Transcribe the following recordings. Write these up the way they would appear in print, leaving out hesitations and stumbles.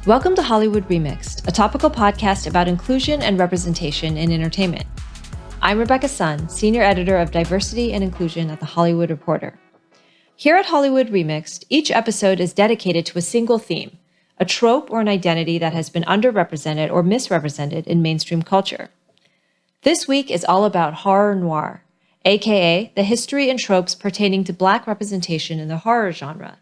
Welcome to Hollywood Remixed, a topical podcast about inclusion and representation in entertainment. I'm Rebecca Sun, Senior Editor of Diversity and Inclusion at The Hollywood Reporter. Here at Hollywood Remixed, each episode is dedicated to a single theme, a trope or an identity that has been underrepresented or misrepresented in mainstream culture. This week is all about horror noir, aka the history and tropes pertaining to Black representation in the horror genre.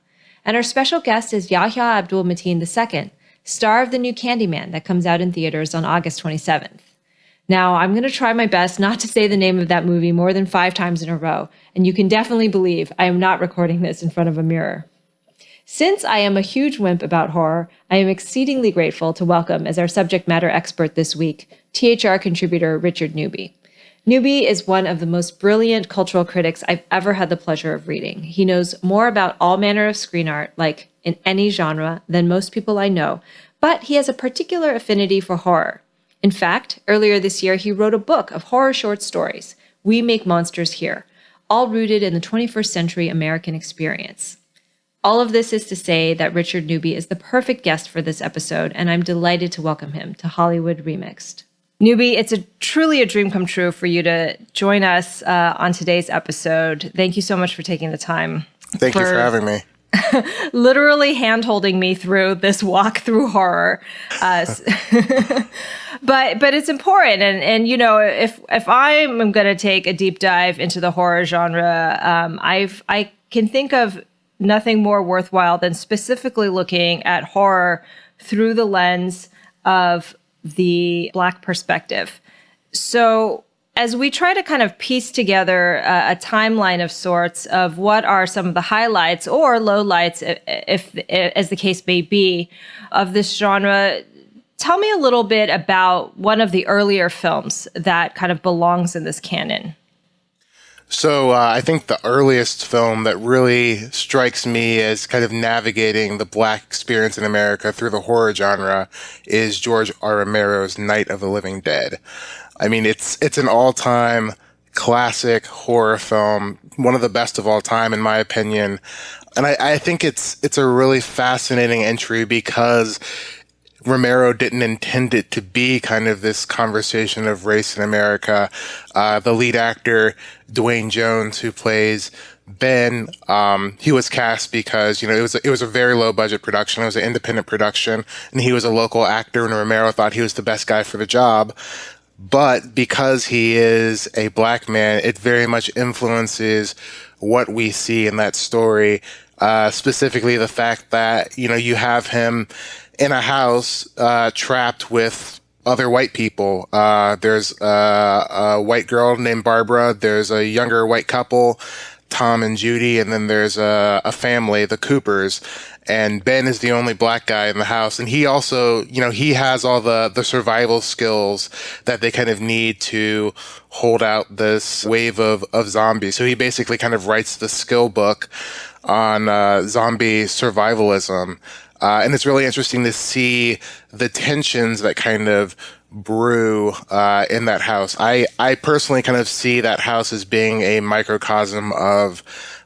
And our special guest is Yahya Abdul-Mateen II, star of the new Candyman that comes out in theaters on August 27th. Now, I'm going to try my best not to say the name of that movie more than 5 times in a row, and you can definitely believe I am not recording this in front of a mirror. Since I am a huge wimp about horror, I am exceedingly grateful to welcome as our subject matter expert this week, THR contributor Richard Newby. Newby is one of the most brilliant cultural critics I've ever had the pleasure of reading. He knows more about all manner of screen art, like in any genre, than most people I know, but he has a particular affinity for horror. In fact, earlier this year, he wrote a book of horror short stories, We Make Monsters Here, all rooted in the 21st century American experience. All of this is to say that Richard Newby is the perfect guest for this episode, and I'm delighted to welcome him to Hollywood Remixed. Newby, it's truly a dream come true for you to join us on today's episode. Thank you so much for taking the time. Thank you for having me. Literally hand-holding me through this walk through horror. But it's important. And you know, if I'm going to take a deep dive into the horror genre, I can think of nothing more worthwhile than specifically looking at horror through the lens of the Black perspective. So as we try to kind of piece together a timeline of sorts of what are some of the highlights or lowlights, if as the case may be, of this genre, tell me a little bit about one of the earlier films that kind of belongs in this canon. So I think the earliest film that really strikes me as kind of navigating the Black experience in America through the horror genre is George R. Romero's Night of the Living Dead. I mean, it's an all-time classic horror film, one of the best of all time, in my opinion. And I think it's a really fascinating entry because Romero didn't intend it to be kind of this conversation of race in America. The lead actor, Dwayne Jones, who plays Ben, he was cast because, you know, it was a very low budget production. It was an independent production, and he was a local actor, and Romero thought he was the best guy for the job. But because he is a Black man, it very much influences what we see in that story. Specifically the fact that, you know, you have him in a house trapped with other white people. There's a white girl named Barbara. There's a younger white couple, Tom and Judy, and then there's a family, the Coopers. And Ben is the only Black guy in the house. And he also, you know, he has all the survival skills that they kind of need to hold out this wave of zombies. So he basically kind of writes the skill book on zombie survivalism. And it's really interesting to see the tensions that kind of brew in that house. I personally kind of see that house as being a microcosm of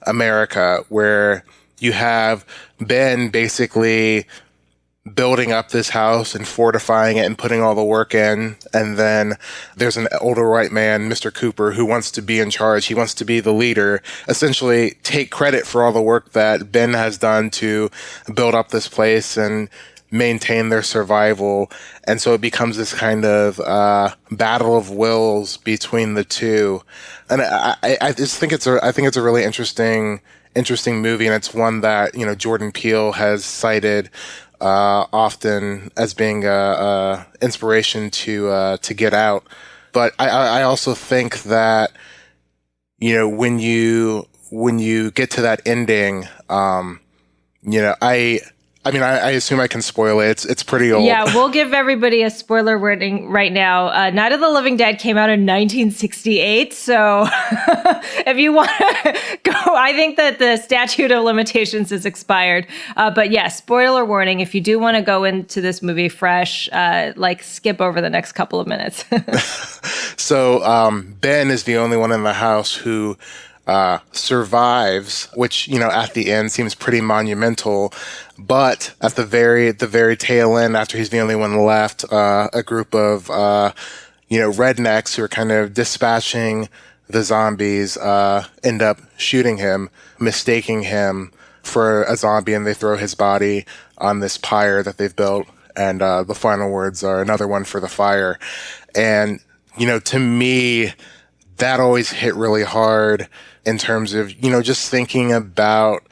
America, where you have Ben basically building up this house and fortifying it and putting all the work in. And then there's an older white man, Mr. Cooper, who wants to be in charge. He wants to be the leader, essentially take credit for all the work that Ben has done to build up this place and maintain their survival. And so it becomes this kind of battle of wills between the two. And I just think it's a really interesting movie, and it's one that, you know, Jordan Peele has cited often as being a inspiration to Get Out. But I also think that, you know, when you get to that ending, you know, I assume I can spoil it. It's pretty old. Yeah, we'll give everybody a spoiler warning right now. Night of the Living Dead came out in 1968. So if you want to go, I think that the statute of limitations is expired. But yeah, spoiler warning. If you do want to go into this movie fresh, skip over the next couple of minutes. So Ben is the only one in the house who survives, which, at the end seems pretty monumental. But at the very tail end, after he's the only one left, a group of, rednecks who are kind of dispatching the zombies, end up shooting him, mistaking him for a zombie, and they throw his body on this pyre that they've built. And the final words are another one for the fire. And, to me, that always hit really hard in terms of, just thinking about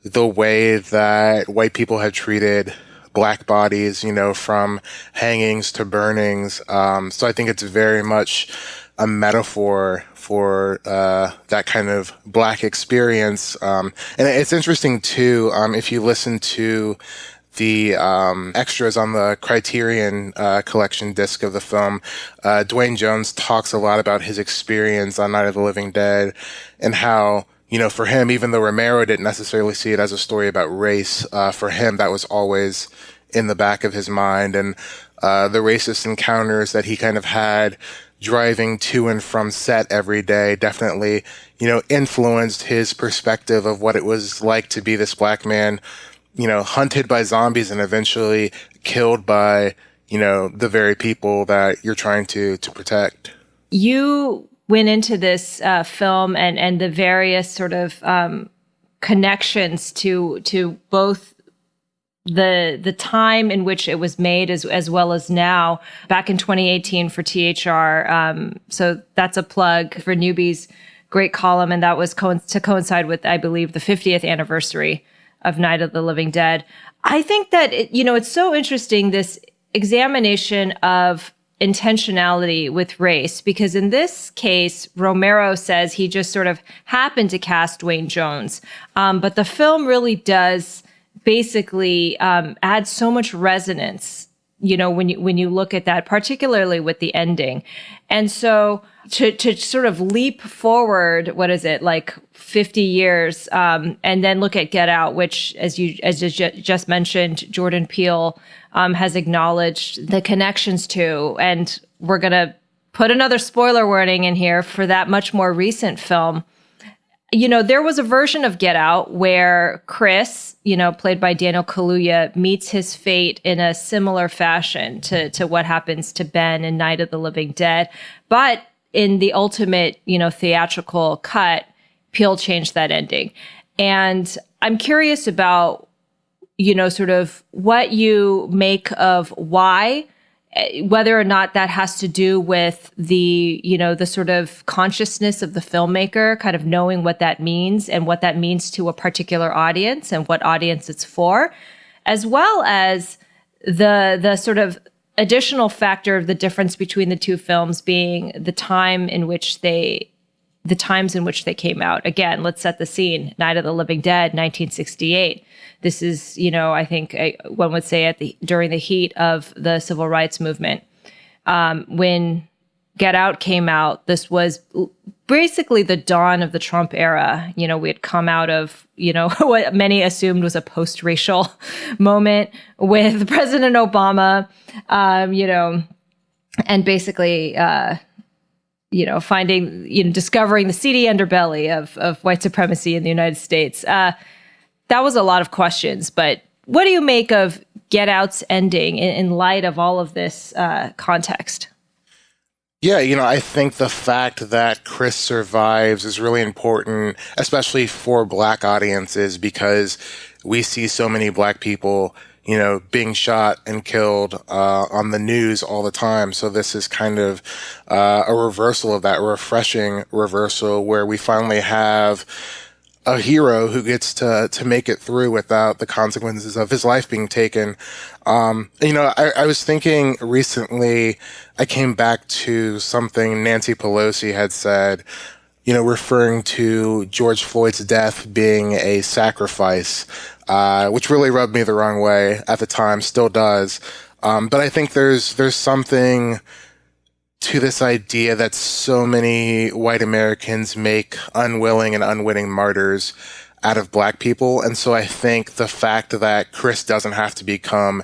the way that white people had treated black bodies, from hangings to burnings. So I think it's very much a metaphor for that kind of black experience. And it's interesting, too, if you listen to the extras on the Criterion collection disc of the film, Dwayne Jones talks a lot about his experience on Night of the Living Dead and how, for him, even though Romero didn't necessarily see it as a story about race, for him, that was always in the back of his mind. And the racist encounters that he kind of had driving to and from set every day definitely, influenced his perspective of what it was like to be this black man, hunted by zombies and eventually killed by, the very people that you're trying to protect. You went into this film and the various sort of connections to both the time in which it was made as well as now, back in 2018 for THR. So that's a plug for Newby's great column, and that was to coincide with, I believe, the 50th anniversary of Night of the Living Dead. I think that, it's so interesting, this examination of intentionality with race, because in this case, Romero says he just sort of happened to cast Dwayne Jones. But the film really does basically add so much resonance, when you look at that, particularly with the ending. And so to sort of leap forward, what is it, like 50 years, and then look at Get Out, which, as you just mentioned, Jordan Peele has acknowledged the connections to. And we're going to put another spoiler warning in here for that much more recent film. There was a version of Get Out where Chris, played by Daniel Kaluuya, meets his fate in a similar fashion to what happens to Ben in Night of the Living Dead. But in the ultimate, theatrical cut, Peele changed that ending. And I'm curious about, sort of what you make of why, whether or not that has to do with the, the sort of consciousness of the filmmaker, kind of knowing what that means and what that means to a particular audience and what audience it's for, as well as the sort of additional factor of the difference between the two films being the times in which they came out. Again, let's set the scene. Night of the Living Dead, 1968. This is, I think one would say during the heat of the civil rights movement. When Get Out came out, this was basically the dawn of the Trump era. We had come out of, what many assumed was a post-racial moment with President Obama, and basically, discovering the seedy underbelly of white supremacy in the United States. That was a lot of questions, but what do you make of Get Out's ending in light of all of this context? Yeah, I think the fact that Chris survives is really important, especially for Black audiences, because we see so many Black people, being shot and killed on the news all the time. So this is kind of a reversal of that, a refreshing reversal where we finally have a hero who gets to make it through without the consequences of his life being taken. I was thinking recently, I came back to something Nancy Pelosi had said, referring to George Floyd's death being a sacrifice, which really rubbed me the wrong way at the time, still does. But I think there's something to this idea that so many white Americans make unwilling and unwitting martyrs out of Black people. And so I think the fact that Chris doesn't have to become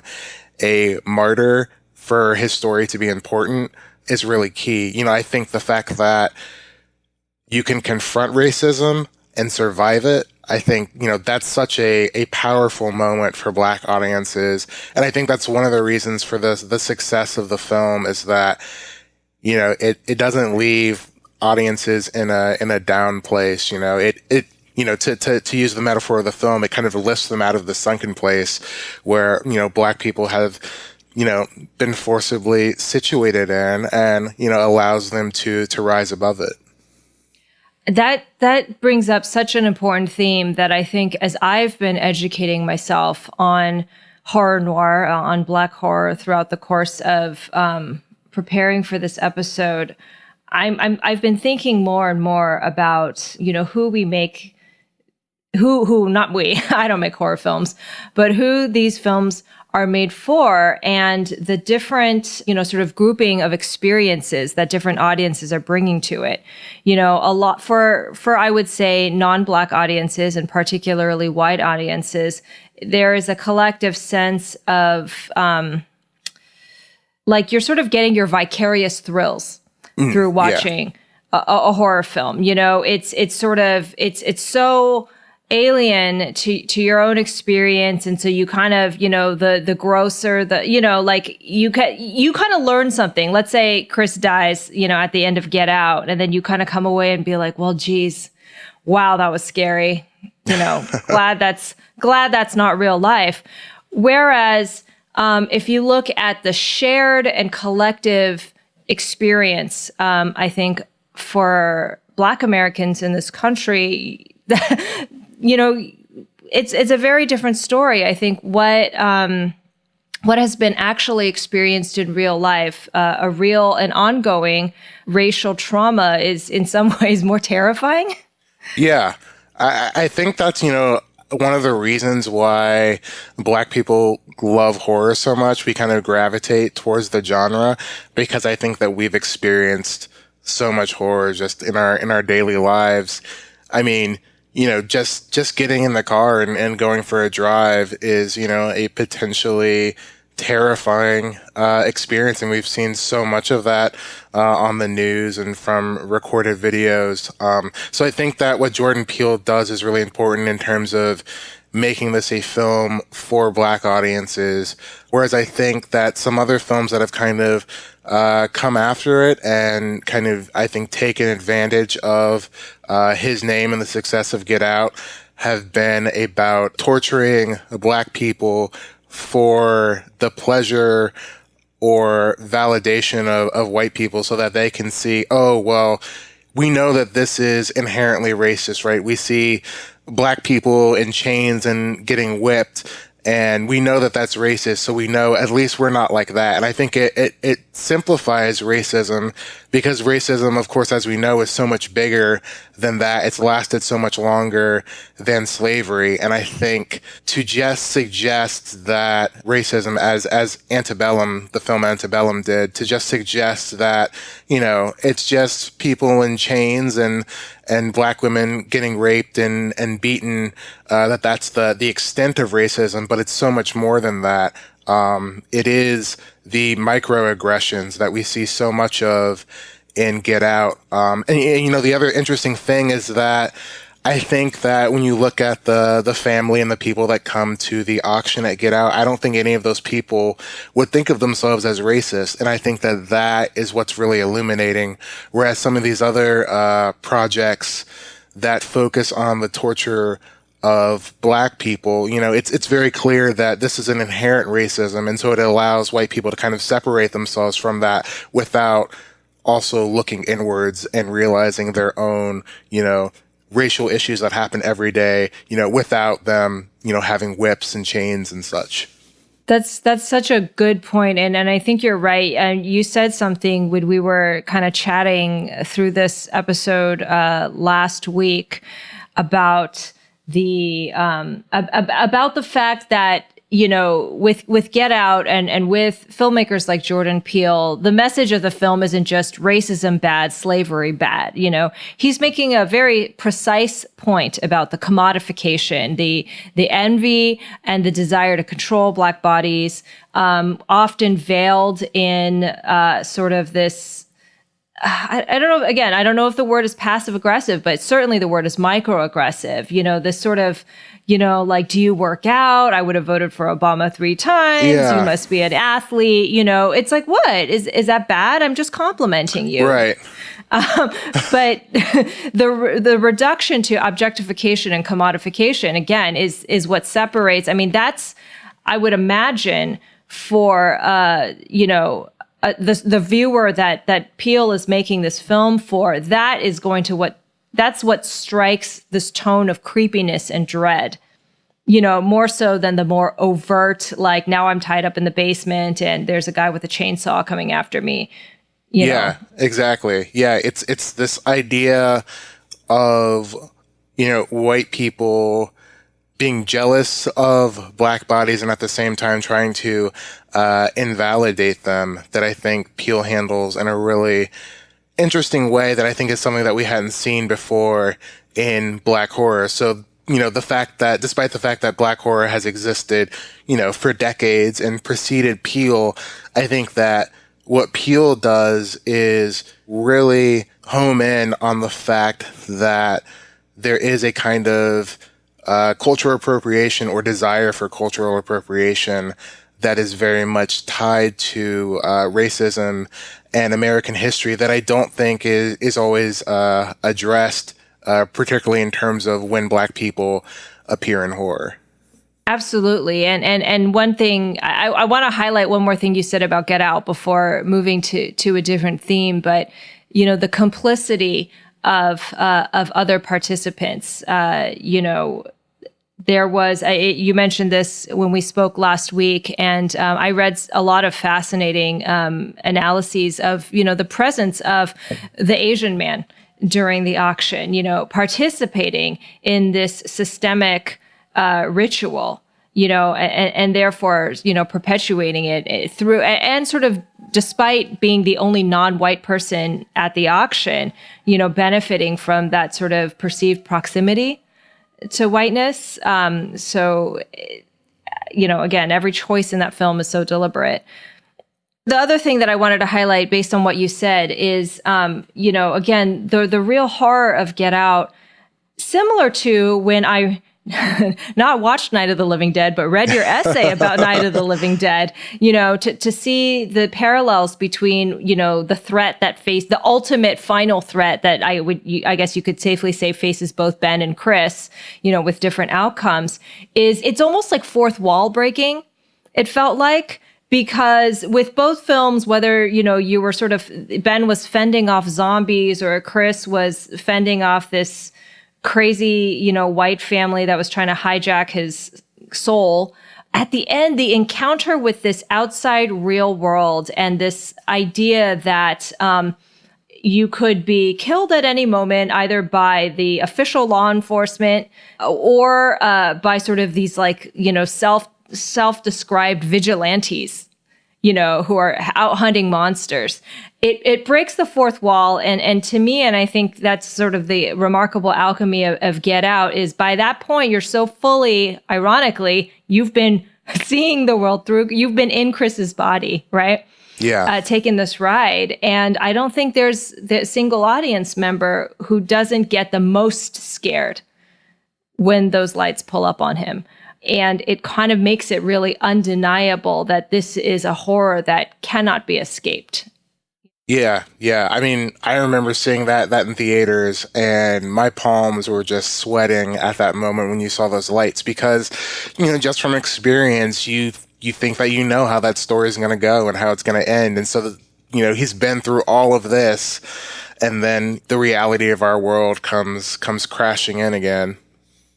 a martyr for his story to be important is really key. I think the fact that you can confront racism and survive it. I think, that's such a powerful moment for Black audiences. And I think that's one of the reasons for the success of the film is that, it doesn't leave audiences in a down place. To use the metaphor of the film, it kind of lifts them out of the sunken place where, Black people have, been forcibly situated in, and, allows them to rise above it. That brings up such an important theme that I think, as I've been educating myself on horror noir, on Black horror throughout the course of preparing for this episode, I've been thinking more and more about who we make, who not we, I don't make horror films, but who these films are made for, and the different, sort of grouping of experiences that different audiences are bringing to it. A lot for I would say non-Black audiences, and particularly white audiences, there is a collective sense of like you're sort of getting your vicarious thrills through watching a horror film. It's so alien to your own experience, and so you kind of the grosser you kind of learn something. Let's say Chris dies at the end of Get Out, and then you kind of come away and be like, well, geez, wow, that was scary. glad that's not real life. Whereas if you look at the shared and collective experience, I think for Black Americans in this country, it's a very different story. I think what has been actually experienced in real life, a real and ongoing racial trauma, is in some ways more terrifying. Yeah, I think that's, one of the reasons why Black people love horror so much. We kind of gravitate towards the genre because I think that we've experienced so much horror just in our daily lives. I mean, just getting in the car and going for a drive is, a potentially terrifying experience. And we've seen so much of that on the news and from recorded videos. So I think that what Jordan Peele does is really important in terms of making this a film for Black audiences. Whereas I think that some other films that have kind of come after it and kind of, I think, taken advantage of his name and the success of Get Out have been about torturing Black people for the pleasure or validation of white people so that they can see, oh, well, we know that this is inherently racist, right? We see Black people in chains and getting whipped, and we know that that's racist, so we know at least we're not like that. And I think it simplifies racism because racism, of course, as we know, is so much bigger than that. It's lasted so much longer than slavery. And I think to just suggest that racism, as Antebellum, the film Antebellum did, to just suggest that, it's just people in chains and Black women getting raped and beaten, that's the extent of racism, but it's so much more than that. It is the microaggressions that we see so much of in Get Out. And the other interesting thing is that I think that when you look at the family and the people that come to the auction at Get Out, I don't think any of those people would think of themselves as racist. And I think that is what's really illuminating. Whereas some of these other projects that focus on the torture of Black people, it's very clear that this is an inherent racism. And so it allows white people to kind of separate themselves from that without also looking inwards and realizing their own, racial issues that happen every day, without them, having whips and chains and such. That's such a good point. And I think you're right. And you said something when we were kind of chatting through this episode last week about the fact that, with Get Out and with filmmakers like Jordan Peele, the message of the film isn't just racism bad, slavery bad. He's making a very precise point about the commodification, the envy and the desire to control Black bodies, often veiled in sort of this I don't know. Again, I don't know if the word is passive aggressive, but certainly the word is microaggressive. This sort of, like, do you work out? I would have voted for Obama 3 times. You Yeah. must be an athlete. It's like, what is that bad? I'm just complimenting you. Right. But the reduction to objectification and commodification, again, is what separates. I mean, that's, I would imagine, for, the viewer that Peele is making this film for, that's what strikes this tone of creepiness and dread, more so than the more overt, like, now I'm tied up in the basement and there's a guy with a chainsaw coming after me. Yeah, exactly. Yeah, it's this idea of, white people being jealous of Black bodies and at the same time trying to invalidate them, that I think Peele handles in a really interesting way, that I think is something that we hadn't seen before in Black horror. So, the fact that, despite the fact that Black horror has existed, for decades and preceded Peele, I think that what Peele does is really home in on the fact that there is a kind of cultural appropriation or desire for cultural appropriation that is very much tied to racism and American history that I don't think is always addressed, particularly in terms of when Black people appear in horror. Absolutely. And one thing, I want to highlight one more thing you said about Get Out before moving to a different theme, but, the complicity of other participants. There was, you mentioned this when we spoke last week, and I read a lot of fascinating analyses of, the presence of the Asian man during the auction, participating in this systemic ritual, and therefore, perpetuating it through, and sort of, despite being the only non-white person at the auction, benefiting from that sort of perceived proximity to whiteness. So, again, every choice in that film is so deliberate. The other thing that I wanted to highlight based on what you said is, again, the real horror of Get Out, similar to when I not watched Night of the Living Dead, but read your essay about Night of the Living Dead, to see the parallels between, the threat that the ultimate final threat that I guess you could safely say faces both Ben and Chris, with different outcomes, it's almost like fourth wall breaking. It felt like, because with both films, whether, you were sort of, Ben was fending off zombies or Chris was fending off this crazy, white family that was trying to hijack his soul. At the end, the encounter with this outside real world and this idea that you could be killed at any moment, either by the official law enforcement or by sort of these, like, self-described vigilantes, who are out hunting monsters. It breaks the fourth wall. And to me, and I think that's sort of the remarkable alchemy of Get Out, is by that point, you're so fully, ironically, you've been seeing the world through, you've been in Chris's body, right? Yeah. Taking this ride. And I don't think there's the single audience member who doesn't get the most scared when those lights pull up on him. And it kind of makes it really undeniable that this is a horror that cannot be escaped. Yeah. I mean, I remember seeing that in theaters, and my palms were just sweating at that moment when you saw those lights, because, just from experience, you think that how that story is going to go and how it's going to end. And so, he's been through all of this, and then the reality of our world comes crashing in again.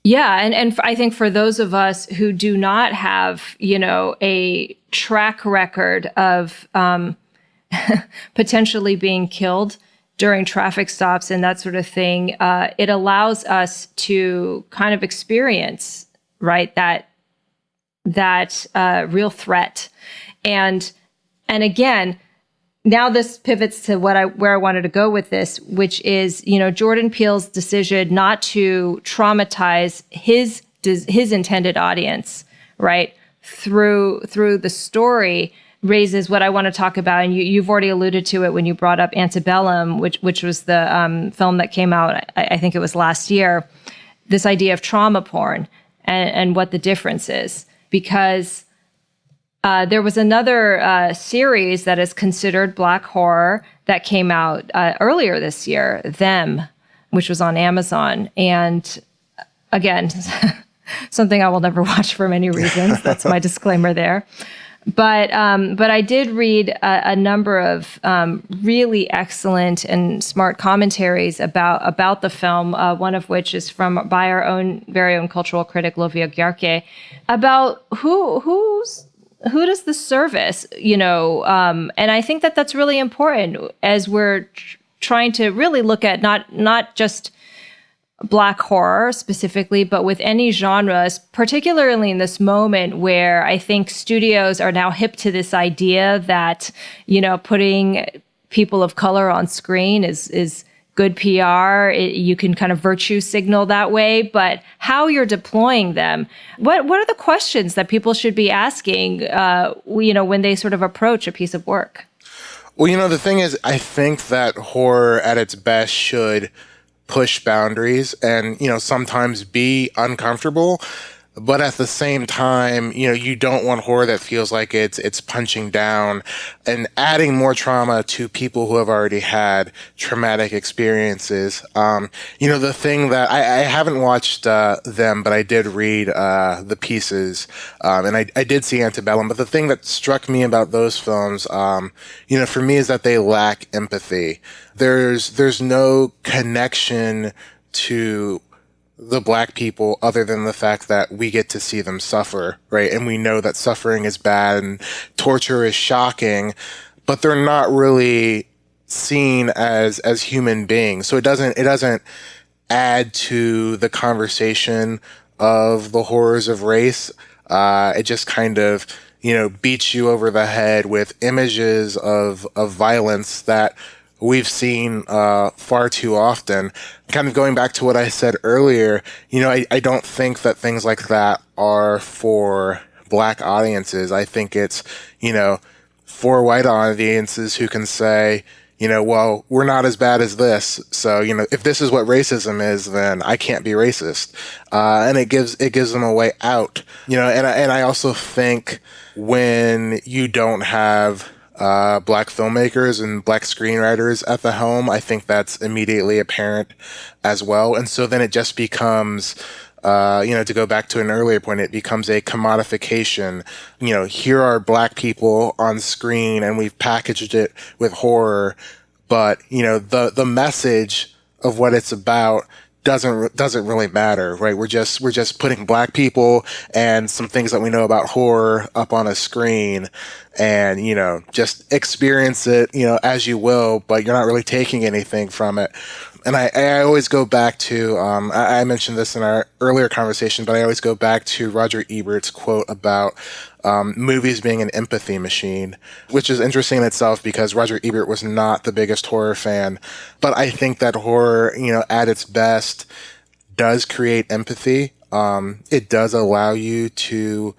Yeah. And I think for those of us who do not have, a track record of potentially being killed during traffic stops and that sort of thing, it allows us to kind of experience, right, that real threat. And again, now this pivots to where I wanted to go with this, which is, Jordan Peele's decision not to traumatize his intended audience, right, through the story, raises what I want to talk about. And you've already alluded to it when you brought up Antebellum, which was the film that came out, I think it was last year, this idea of trauma porn and what the difference is. Because there was another series that is considered Black horror that came out earlier this year, Them, which was on Amazon. And again, something I will never watch for many reasons. That's my disclaimer there. But I did read a number of really excellent and smart commentaries about the film. One of which is by our own very own cultural critic Lovia Gyarke, about who does this service, and I think that that's really important as we're trying to really look at not just Black horror specifically, but with any genres, particularly in this moment where I think studios are now hip to this idea that, putting people of color on screen is good PR. You can kind of virtue signal that way, but how you're deploying them, what are the questions that people should be asking, when they sort of approach a piece of work? Well, the thing is, I think that horror at its best should push boundaries and, sometimes be uncomfortable. But at the same time, you don't want horror that feels like it's punching down and adding more trauma to people who have already had traumatic experiences. The thing that I haven't watched them, but I did read the pieces, and I did see Antebellum. But the thing that struck me about those films, for me, is that they lack empathy. There's no connection to the Black people other than the fact that we get to see them suffer, right? And we know that suffering is bad and torture is shocking, but they're not really seen as human beings. So it doesn't add to the conversation of the horrors of race. It just kind of, beats you over the head with images of violence that we've seen far too often. Kind of going back to what I said earlier, I don't think that things like that are for Black audiences. I think it's, for white audiences who can say, well, we're not as bad as this. So, if this is what racism is, then I can't be racist. And it gives them a way out, and I also think when you don't have Black filmmakers and Black screenwriters at the helm, I think that's immediately apparent as well. And so then it just becomes, to go back to an earlier point, it becomes a commodification. Here are Black people on screen and we've packaged it with horror, but, the message of what it's about doesn't really matter, right? We're just putting Black people and some things that we know about horror up on a screen and, just experience it, as you will, but you're not really taking anything from it. And I always go back to, I mentioned this in our earlier conversation, but I always go back to Roger Ebert's quote about movies being an empathy machine, which is interesting in itself because Roger Ebert was not the biggest horror fan. But I think that horror, at its best, does create empathy. It does allow you to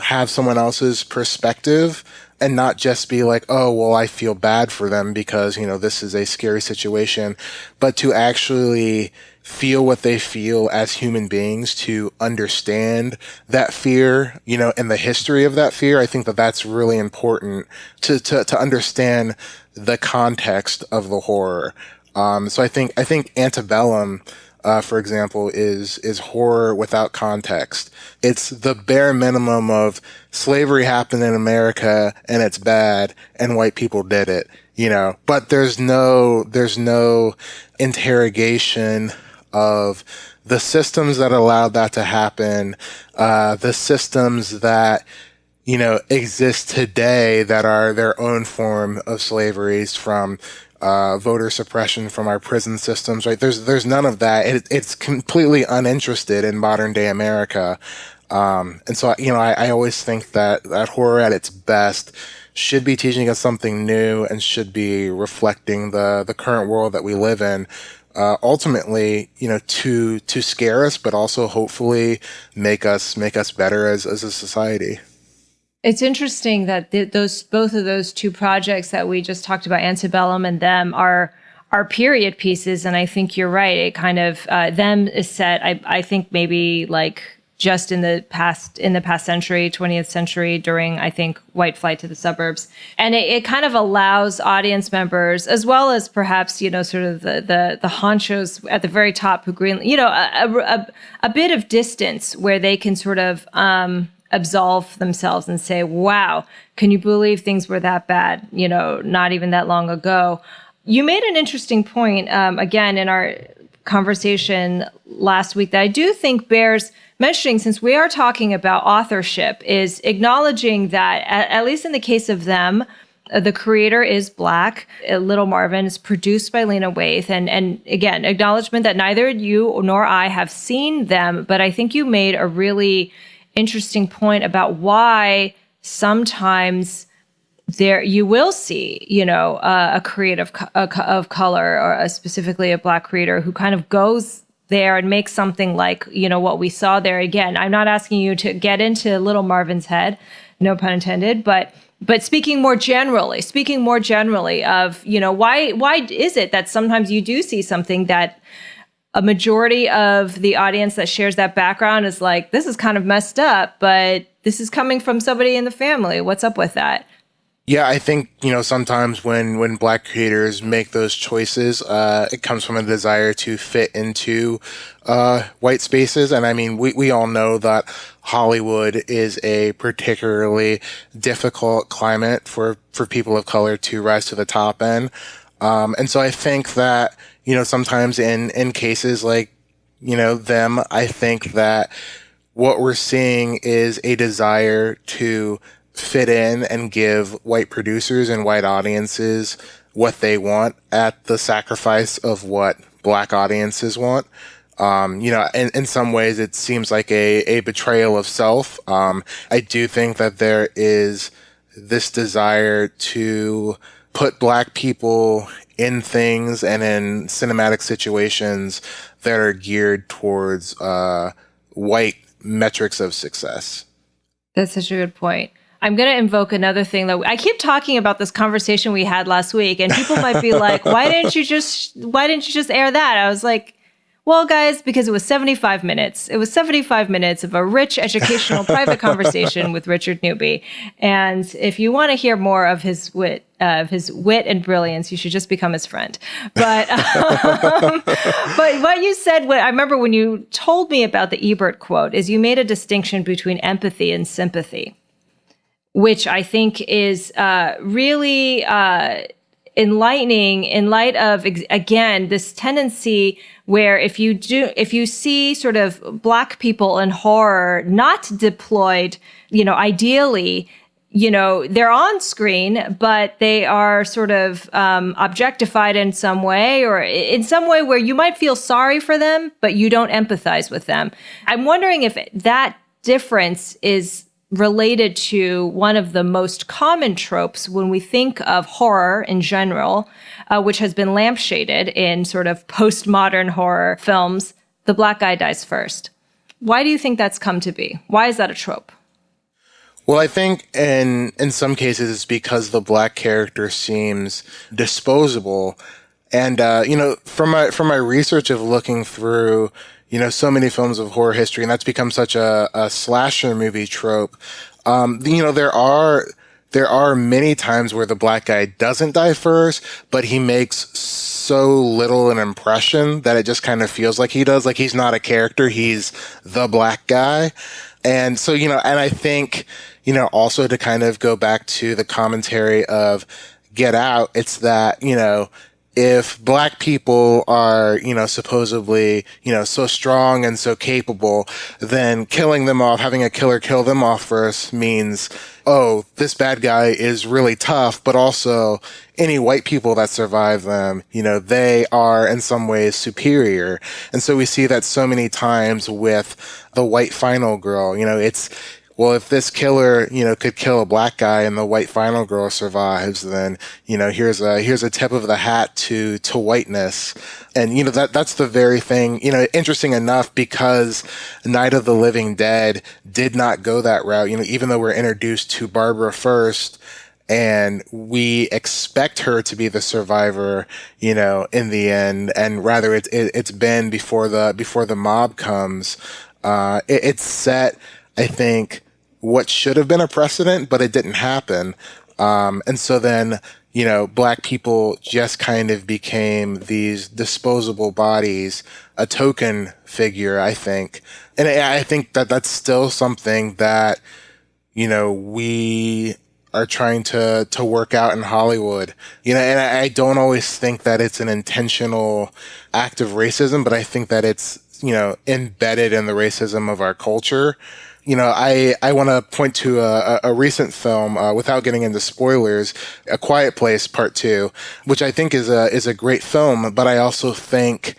have someone else's perspective and not just be like, oh, well, I feel bad for them because, this is a scary situation, but to actually feel what they feel as human beings, to understand that fear, and the history of that fear. I think that that's really important to understand the context of the horror. So I think Antebellum, for example, is horror without context. It's the bare minimum of slavery happened in America and it's bad and white people did it, but there's no interrogation of the systems that allowed that to happen, the systems that, exist today that are their own form of slaveries, from voter suppression, from our prison systems, right? There's none of that. It's completely uninterested in modern day America. And so, I always think that horror at its best should be teaching us something new and should be reflecting the current world that we live in. Ultimately, to scare us, but also hopefully make us better as a society. It's interesting that both of those two projects that we just talked about, Antebellum and Them, are period pieces, and I think you're right. It kind of Them is set, I think maybe like just in the past century, 20th century, during I think White Flight to the Suburbs, and it kind of allows audience members, as well as perhaps sort of the honchos at the very top who a bit of distance where they can sort of absolve themselves and say, wow, can you believe things were that bad, not even that long ago. You made an interesting point, again, in our conversation last week that I do think bears mentioning, since we are talking about authorship, is acknowledging that, at least in the case of Them, the creator is Black. Little Marvin is produced by Lena Waithe. And again, acknowledgement that neither you nor I have seen Them, but I think you made a really interesting point about why sometimes there you will see, a creative of color, or specifically a Black creator who kind of goes there and makes something like, what we saw there. Again, I'm not asking you to get into Little Marvin's head, no pun intended, but speaking more generally of, why is it that sometimes you do see something that a majority of the audience that shares that background is like, this is kind of messed up, but this is coming from somebody in the family. What's up with that? Yeah, I think, sometimes when Black creators make those choices, it comes from a desire to fit into white spaces. And I mean, we all know that Hollywood is a particularly difficult climate for people of color to rise to the top in. And so I think that, sometimes in cases like, Them, I think that what we're seeing is a desire to fit in and give white producers and white audiences what they want at the sacrifice of what Black audiences want. In some ways it seems like a betrayal of self. I do think that there is this desire to put Black people in things and in cinematic situations that are geared towards white metrics of success. That's such a good point. I'm going to invoke another thing that I keep talking about, this conversation we had last week, and people might be like, why didn't you just air that? I was like, well, guys, because it was 75 minutes. It was 75 minutes of a rich, educational, private conversation with Richard Newby. And if you want to hear more of his wit and brilliance, you should just become his friend. But but what you said, I remember when you told me about the Ebert quote, is you made a distinction between empathy and sympathy, which I think is really enlightening in light of, again, this tendency where if you see sort of Black people in horror not deployed, ideally, they're on screen, but they are sort of objectified in some way, or in some way where you might feel sorry for them, but you don't empathize with them. I'm wondering if that difference is related to one of the most common tropes when we think of horror in general, which has been lampshaded in sort of postmodern horror films. The Black guy dies first. Why do you think that's come to be? Why is that a trope? Well, I think in some cases it's because the Black character seems disposable. And, from my research of looking through so many films of horror history, and that's become such a slasher movie trope. There are many times where the Black guy doesn't die first, but he makes so little an impression that it just kind of feels like he does. Like he's not a character, he's the Black guy. And so, and I think, also to kind of go back to the commentary of Get Out, it's that, if Black people are, supposedly, so strong and so capable, then killing them off, having a killer kill them off first means, oh, this bad guy is really tough, but also any white people that survive them, they are in some ways superior. And so we see that so many times with the white final girl, it's well, if this killer, could kill a black guy and the white final girl survives, then, here's a tip of the hat to whiteness. And, that's the very thing, interesting enough, because Night of the Living Dead did not go that route. Even though we're introduced to Barbara first, and we expect her to be the survivor, in the end, and rather it's Ben before the mob comes. It's set, I think, what should have been a precedent, but it didn't happen. And so then, black people just kind of became these disposable bodies, a token figure, I think. And I think that that's still something that, we are trying to work out in Hollywood, and I don't always think that it's an intentional act of racism, but I think that it's, embedded in the racism of our culture. I want to point to a recent film, without getting into spoilers, A Quiet Place Part 2, which I think is a great film, but I also think,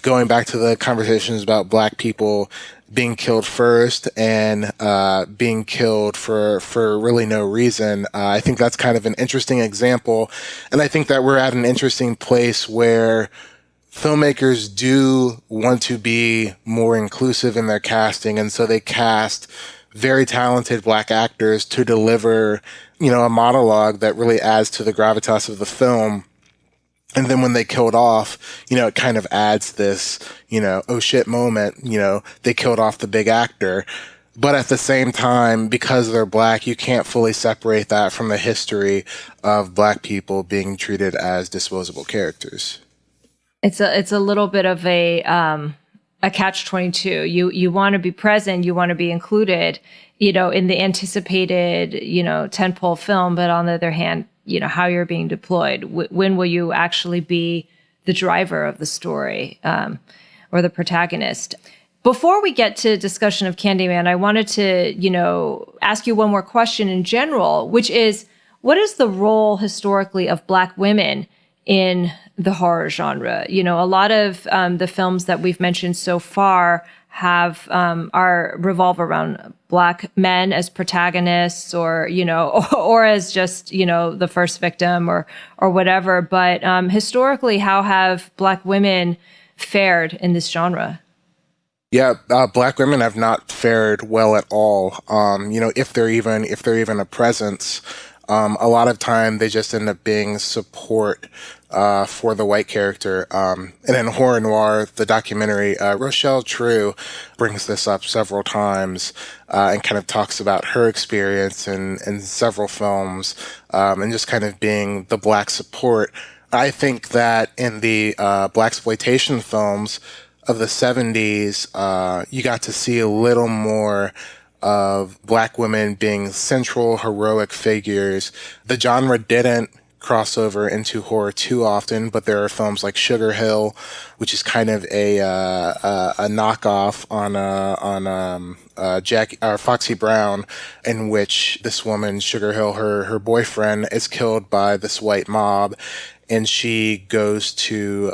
going back to the conversations about black people being killed first and being killed for really no reason. I think that's kind of an interesting example. And I think that we're at an interesting place where filmmakers do want to be more inclusive in their casting. And so they cast very talented black actors to deliver, a monologue that really adds to the gravitas of the film. And then when they killed off, it kind of adds this, oh shit moment, they killed off the big actor. But at the same time, because they're black, you can't fully separate that from the history of black people being treated as disposable characters. It's a little bit of a catch-22. You want to be present, you want to be included, in the anticipated, tentpole film, but on the other hand, how you're being deployed. When will you actually be the driver of the story, or the protagonist? Before we get to discussion of Candyman, I wanted to, ask you one more question in general, which is, what is the role historically of black women in the horror genre? A lot of the films that we've mentioned so far revolve around black men as protagonists, or or as just the first victim, or whatever. But historically, how have black women fared in this genre? Yeah, black women have not fared well at all. If they're even a presence, a lot of time they just end up being support for the white character. And in Horror Noire, the documentary, Rochelle True brings this up several times, and kind of talks about her experience in several films, and just kind of being the black support. I think that in the blaxploitation films of the 70s, you got to see a little more of black women being central, heroic figures. The genre didn't cross over into horror too often, but there are films like Sugar Hill, which is kind of a knockoff on Foxy Brown, in which this woman, Sugar Hill, her boyfriend, is killed by this white mob. And she goes to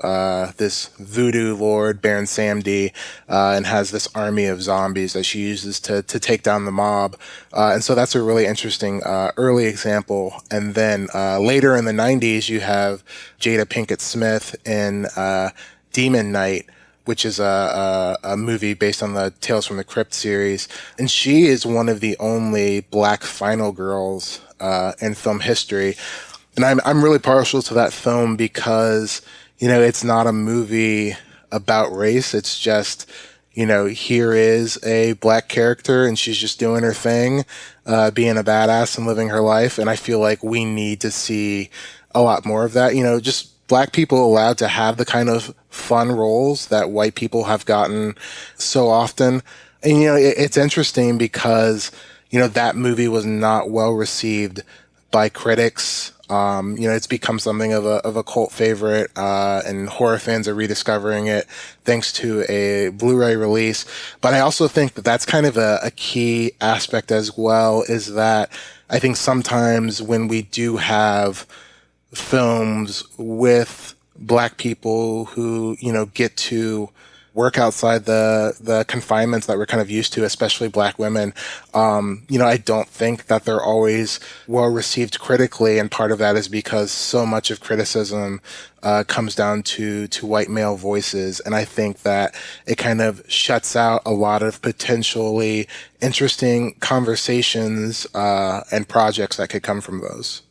this voodoo lord, Baron Samedi, and has this army of zombies that she uses to take down the mob. And so that's a really interesting early example. And then later in the 90s, you have Jada Pinkett Smith in Demon Knight, which is a movie based on the Tales from the Crypt series. And she is one of the only black final girls in film history. And I'm really partial to that film because, it's not a movie about race. It's just, here is a black character and she's just doing her thing, being a badass and living her life. And I feel like we need to see a lot more of that, just black people allowed to have the kind of fun roles that white people have gotten so often. And, it's interesting because, that movie was not well received by critics. It's become something of a cult favorite, and horror fans are rediscovering it thanks to a Blu-ray release. But I also think that that's kind of a key aspect as well, is that I think sometimes when we do have films with black people who, get to work outside the confinements that we're kind of used to, especially Black women. I don't think that they're always well received critically, and part of that is because so much of criticism comes down to white male voices, and I think that it kind of shuts out a lot of potentially interesting conversations and projects that could come from those.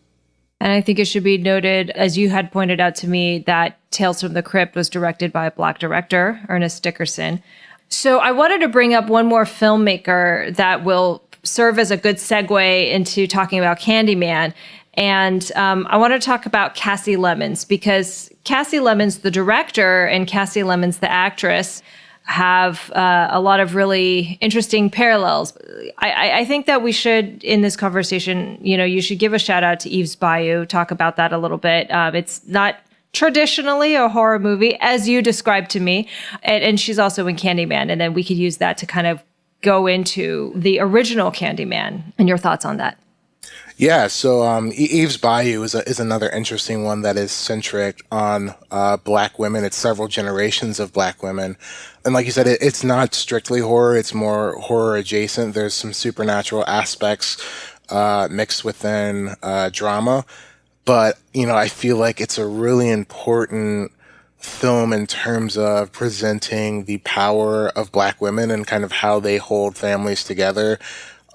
And I think it should be noted, as you had pointed out to me, that Tales from the Crypt was directed by a Black director, Ernest Dickerson. So I wanted to bring up one more filmmaker that will serve as a good segue into talking about Candyman. And I want to talk about Kasi Lemmons, because Kasi Lemmons, the director, and Kasi Lemmons, the actress, have a lot of really interesting parallels. I think that we should, in this conversation, you should give a shout out to Eve's Bayou, talk about that a little bit. It's not traditionally a horror movie, as you described to me, and she's also in Candyman, and then we could use that to kind of go into the original Candyman and your thoughts on that. Yeah, so Eve's Bayou is another interesting one that is centric on Black women. It's several generations of Black women. And like you said, it's not strictly horror. It's more horror adjacent. There's some supernatural aspects mixed within drama. But, I feel like it's a really important film in terms of presenting the power of Black women and kind of how they hold families together.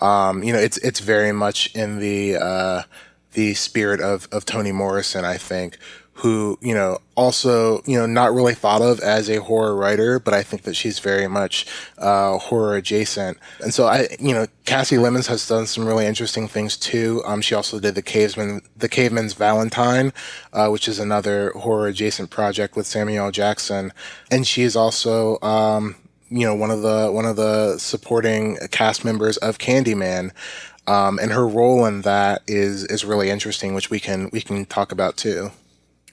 It's very much in the spirit of Toni Morrison, I think, who, also, not really thought of as a horror writer, but I think that she's very much horror adjacent. And so Kasi Lemmons has done some really interesting things too. She also did the Caveman's Valentine, which is another horror adjacent project with Samuel L. Jackson. And she is also, one of the supporting cast members of Candyman, and her role in that is really interesting, which we can talk about too.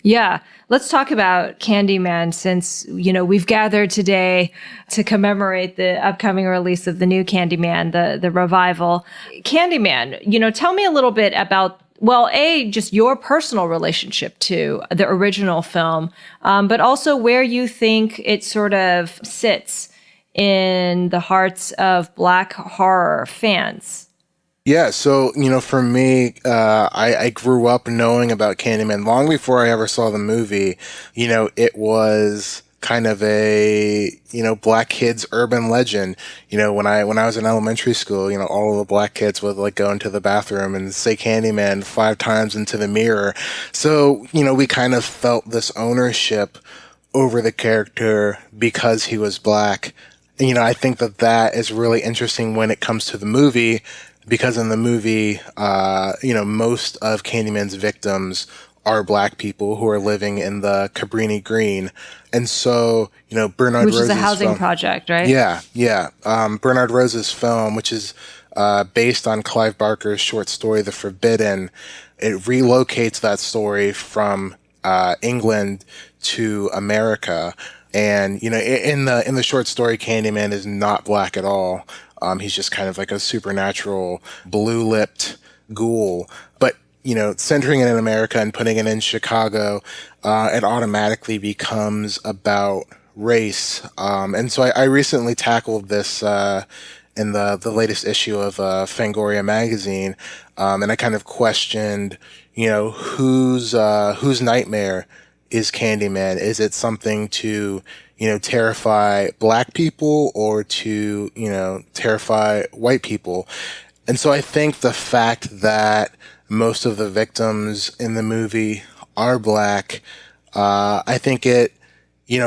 Yeah, let's talk about Candyman, since we've gathered today to commemorate the upcoming release of the new Candyman, the revival. Candyman, tell me a little bit about, well, just your personal relationship to the original film, but also where you think it sort of sits in the hearts of Black horror fans. Yeah, so, for me, I grew up knowing about Candyman long before I ever saw the movie. It was kind of a, Black kids urban legend. When I was in elementary school, all of the Black kids would go into the bathroom and say Candyman 5 times into the mirror. So, we kind of felt this ownership over the character because he was Black. I think that is really interesting when it comes to the movie, because in the movie, most of Candyman's victims are Black people who are living in the Cabrini Green. And so, Bernard Rose's Which is a housing film, project, right? Yeah. Bernard Rose's film, which is based on Clive Barker's short story, The Forbidden, it relocates that story from England to America. And, in the short story, Candyman is not Black at all. He's just kind of like a supernatural, blue-lipped ghoul. But, centering it in America and putting it in Chicago, it automatically becomes about race. And so I recently tackled this in the latest issue of Fangoria magazine, and I kind of questioned, whose nightmare is Candyman? Is it something to, terrify Black people or to, terrify white people? And so I think the fact that most of the victims in the movie are Black, I think it,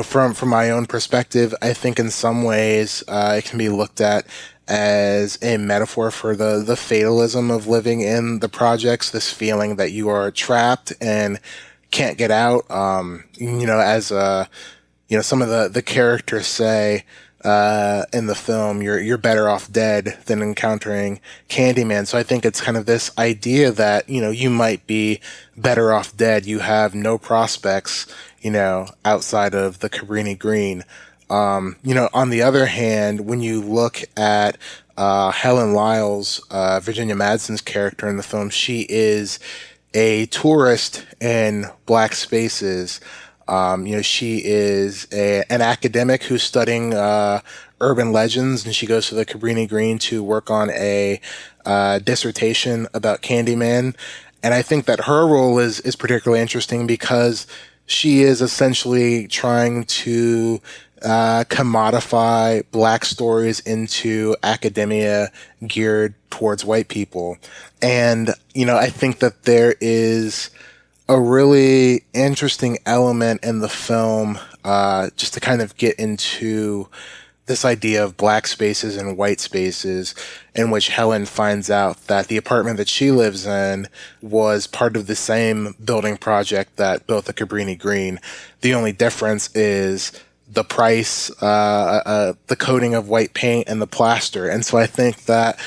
from my own perspective, I think in some ways it can be looked at as a metaphor for the fatalism of living in the projects, this feeling that you are trapped and can't get out. As some of the characters say in the film, you're better off dead than encountering Candyman. So I think it's kind of this idea that, you might be better off dead. You have no prospects, outside of the Cabrini Green. On the other hand, when you look at Helen Lyle's, Virginia Madsen's character in the film, she is a tourist in Black spaces. She is an academic who's studying urban legends, and she goes to the Cabrini Green to work on a dissertation about Candyman. And I think that her role is particularly interesting because she is essentially trying to commodify Black stories into academia geared towards white people. And, I think that there is a really interesting element in the film, just to kind of get into this idea of Black spaces and white spaces, in which Helen finds out that the apartment that she lives in was part of the same building project that built the Cabrini Green. The only difference is the price, the coating of white paint, and the plaster. And so I think that,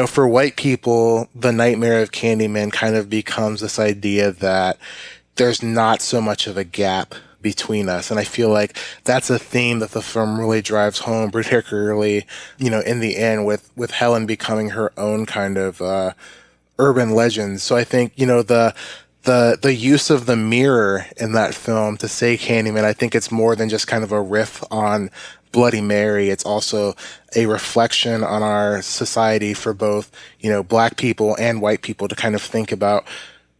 for white people, the nightmare of Candyman kind of becomes this idea that there's not so much of a gap between us. And I feel like that's a theme that the film really drives home, particularly, in the end with Helen becoming her own kind of urban legend. So I think, the use of the mirror in that film to say Candyman, I think it's more than just kind of a riff on Bloody Mary. It's also a reflection on our society for both, Black people and white people to kind of think about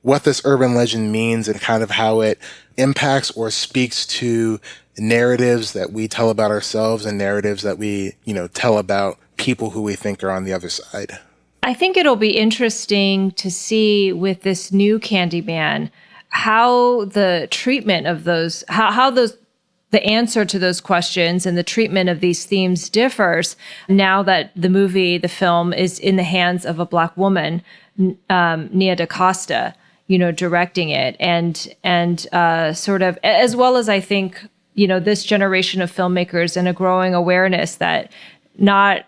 what this urban legend means and kind of how it impacts or speaks to narratives that we tell about ourselves and narratives that we, tell about people who we think are on the other side. I think it'll be interesting to see with this new Candyman how the treatment of those, the answer to those questions and the treatment of these themes differs now that the film is in the hands of a Black woman, Nia DaCosta, directing it, and sort of, as well as I think, this generation of filmmakers and a growing awareness that not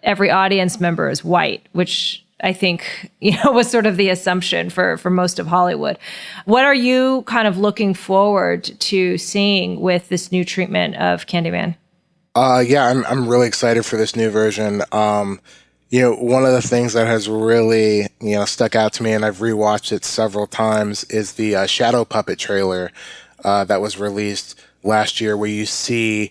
every audience member is white, which I think, was sort of the assumption for most of Hollywood. What are you kind of looking forward to seeing with this new treatment of Candyman? I'm really excited for this new version. One of the things that has really, stuck out to me, and I've rewatched it several times, is the Shadow Puppet trailer that was released last year, where you see,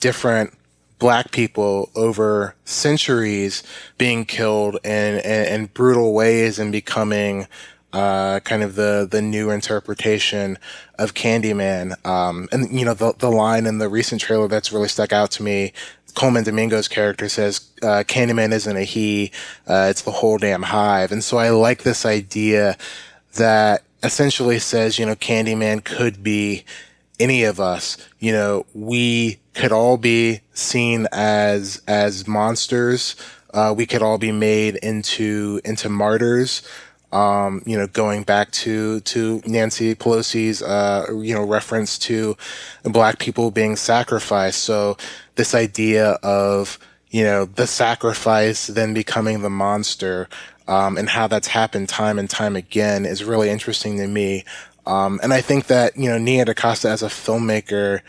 different Black people over centuries being killed in brutal ways and becoming kind of the new interpretation of Candyman. And the line in the recent trailer that's really stuck out to me, Coleman Domingo's character says, Candyman isn't a he, it's the whole damn hive. And so I like this idea that essentially says, Candyman could be any of us. We could all be seen as monsters. We could all be made into martyrs. Going back to Nancy Pelosi's, reference to Black people being sacrificed. So this idea of, the sacrifice then becoming the monster, and how that's happened time and time again is really interesting to me. And I think that, Nia DaCosta as a filmmaker,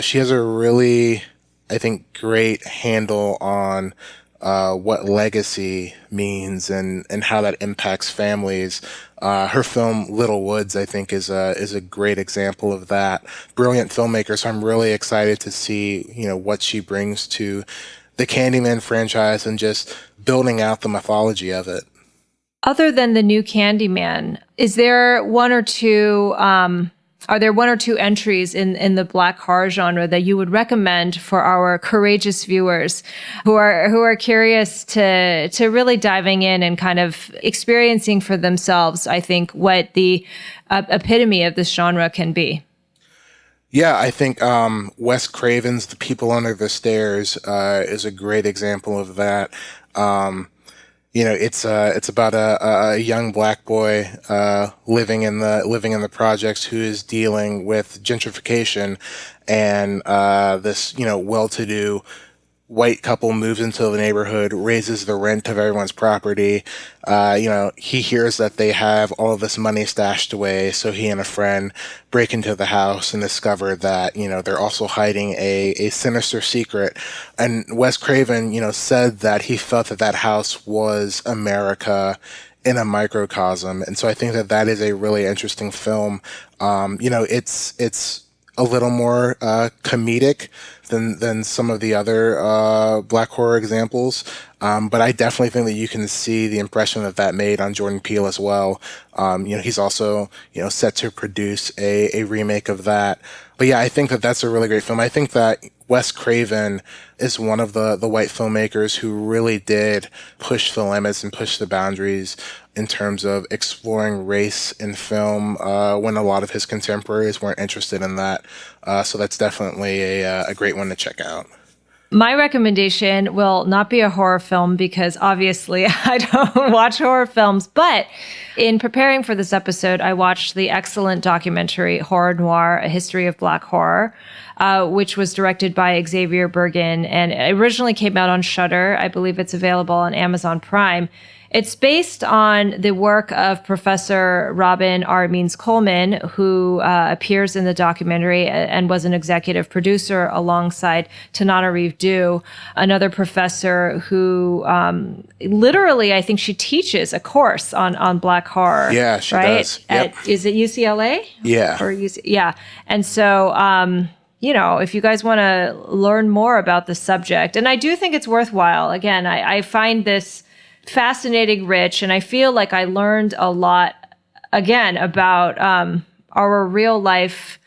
she has a really, I think, great handle on what legacy means and how that impacts families. Her film Little Woods, I think, is a great example of that. Brilliant filmmaker, so I'm really excited to see, what she brings to the Candyman franchise and just building out the mythology of it. Other than the new Candyman, is there one or two? Are there one or two entries in the Black horror genre that you would recommend for our courageous viewers who are curious to really diving in and kind of experiencing for themselves, I think, what the epitome of this genre can be? Yeah, I think Wes Craven's The People Under the Stairs is a great example of that. It's about a young Black boy living in the projects who is dealing with gentrification, and this well-to-do white couple moves into the neighborhood, raises the rent of everyone's property. He hears that they have all of this money stashed away, so he and a friend break into the house and discover that, they're also hiding a sinister secret. And Wes Craven, said that he felt that house was America in a microcosm. And so I think that is a really interesting film. It's a little more comedic than some of the other black horror examples. But I definitely think that you can see the impression that made on Jordan Peele as well. He's also, set to produce a remake of that. But yeah, I think that that's a really great film. I think that Wes Craven is one of the white filmmakers who really did push the limits and push the boundaries in terms of exploring race in film when a lot of his contemporaries weren't interested in that. So that's definitely a great one to check out. My recommendation will not be a horror film because obviously I don't watch horror films, but in preparing for this episode, I watched the excellent documentary Horror Noire, A History of Black Horror, which was directed by Xavier Bergen and it originally came out on Shudder. I believe it's available on Amazon Prime. It's based on the work of Professor Robin R. Means-Coleman, who appears in the documentary and was an executive producer alongside Tanana Reeve-Dew, another professor who literally, I think she teaches a course on Black horror. Yeah, she does. Yep. Is it UCLA? Yeah. Yeah. And so, if you guys want to learn more about the subject, and I do think it's worthwhile. Again, I find this fascinating, rich, and I feel like I learned a lot again about our real life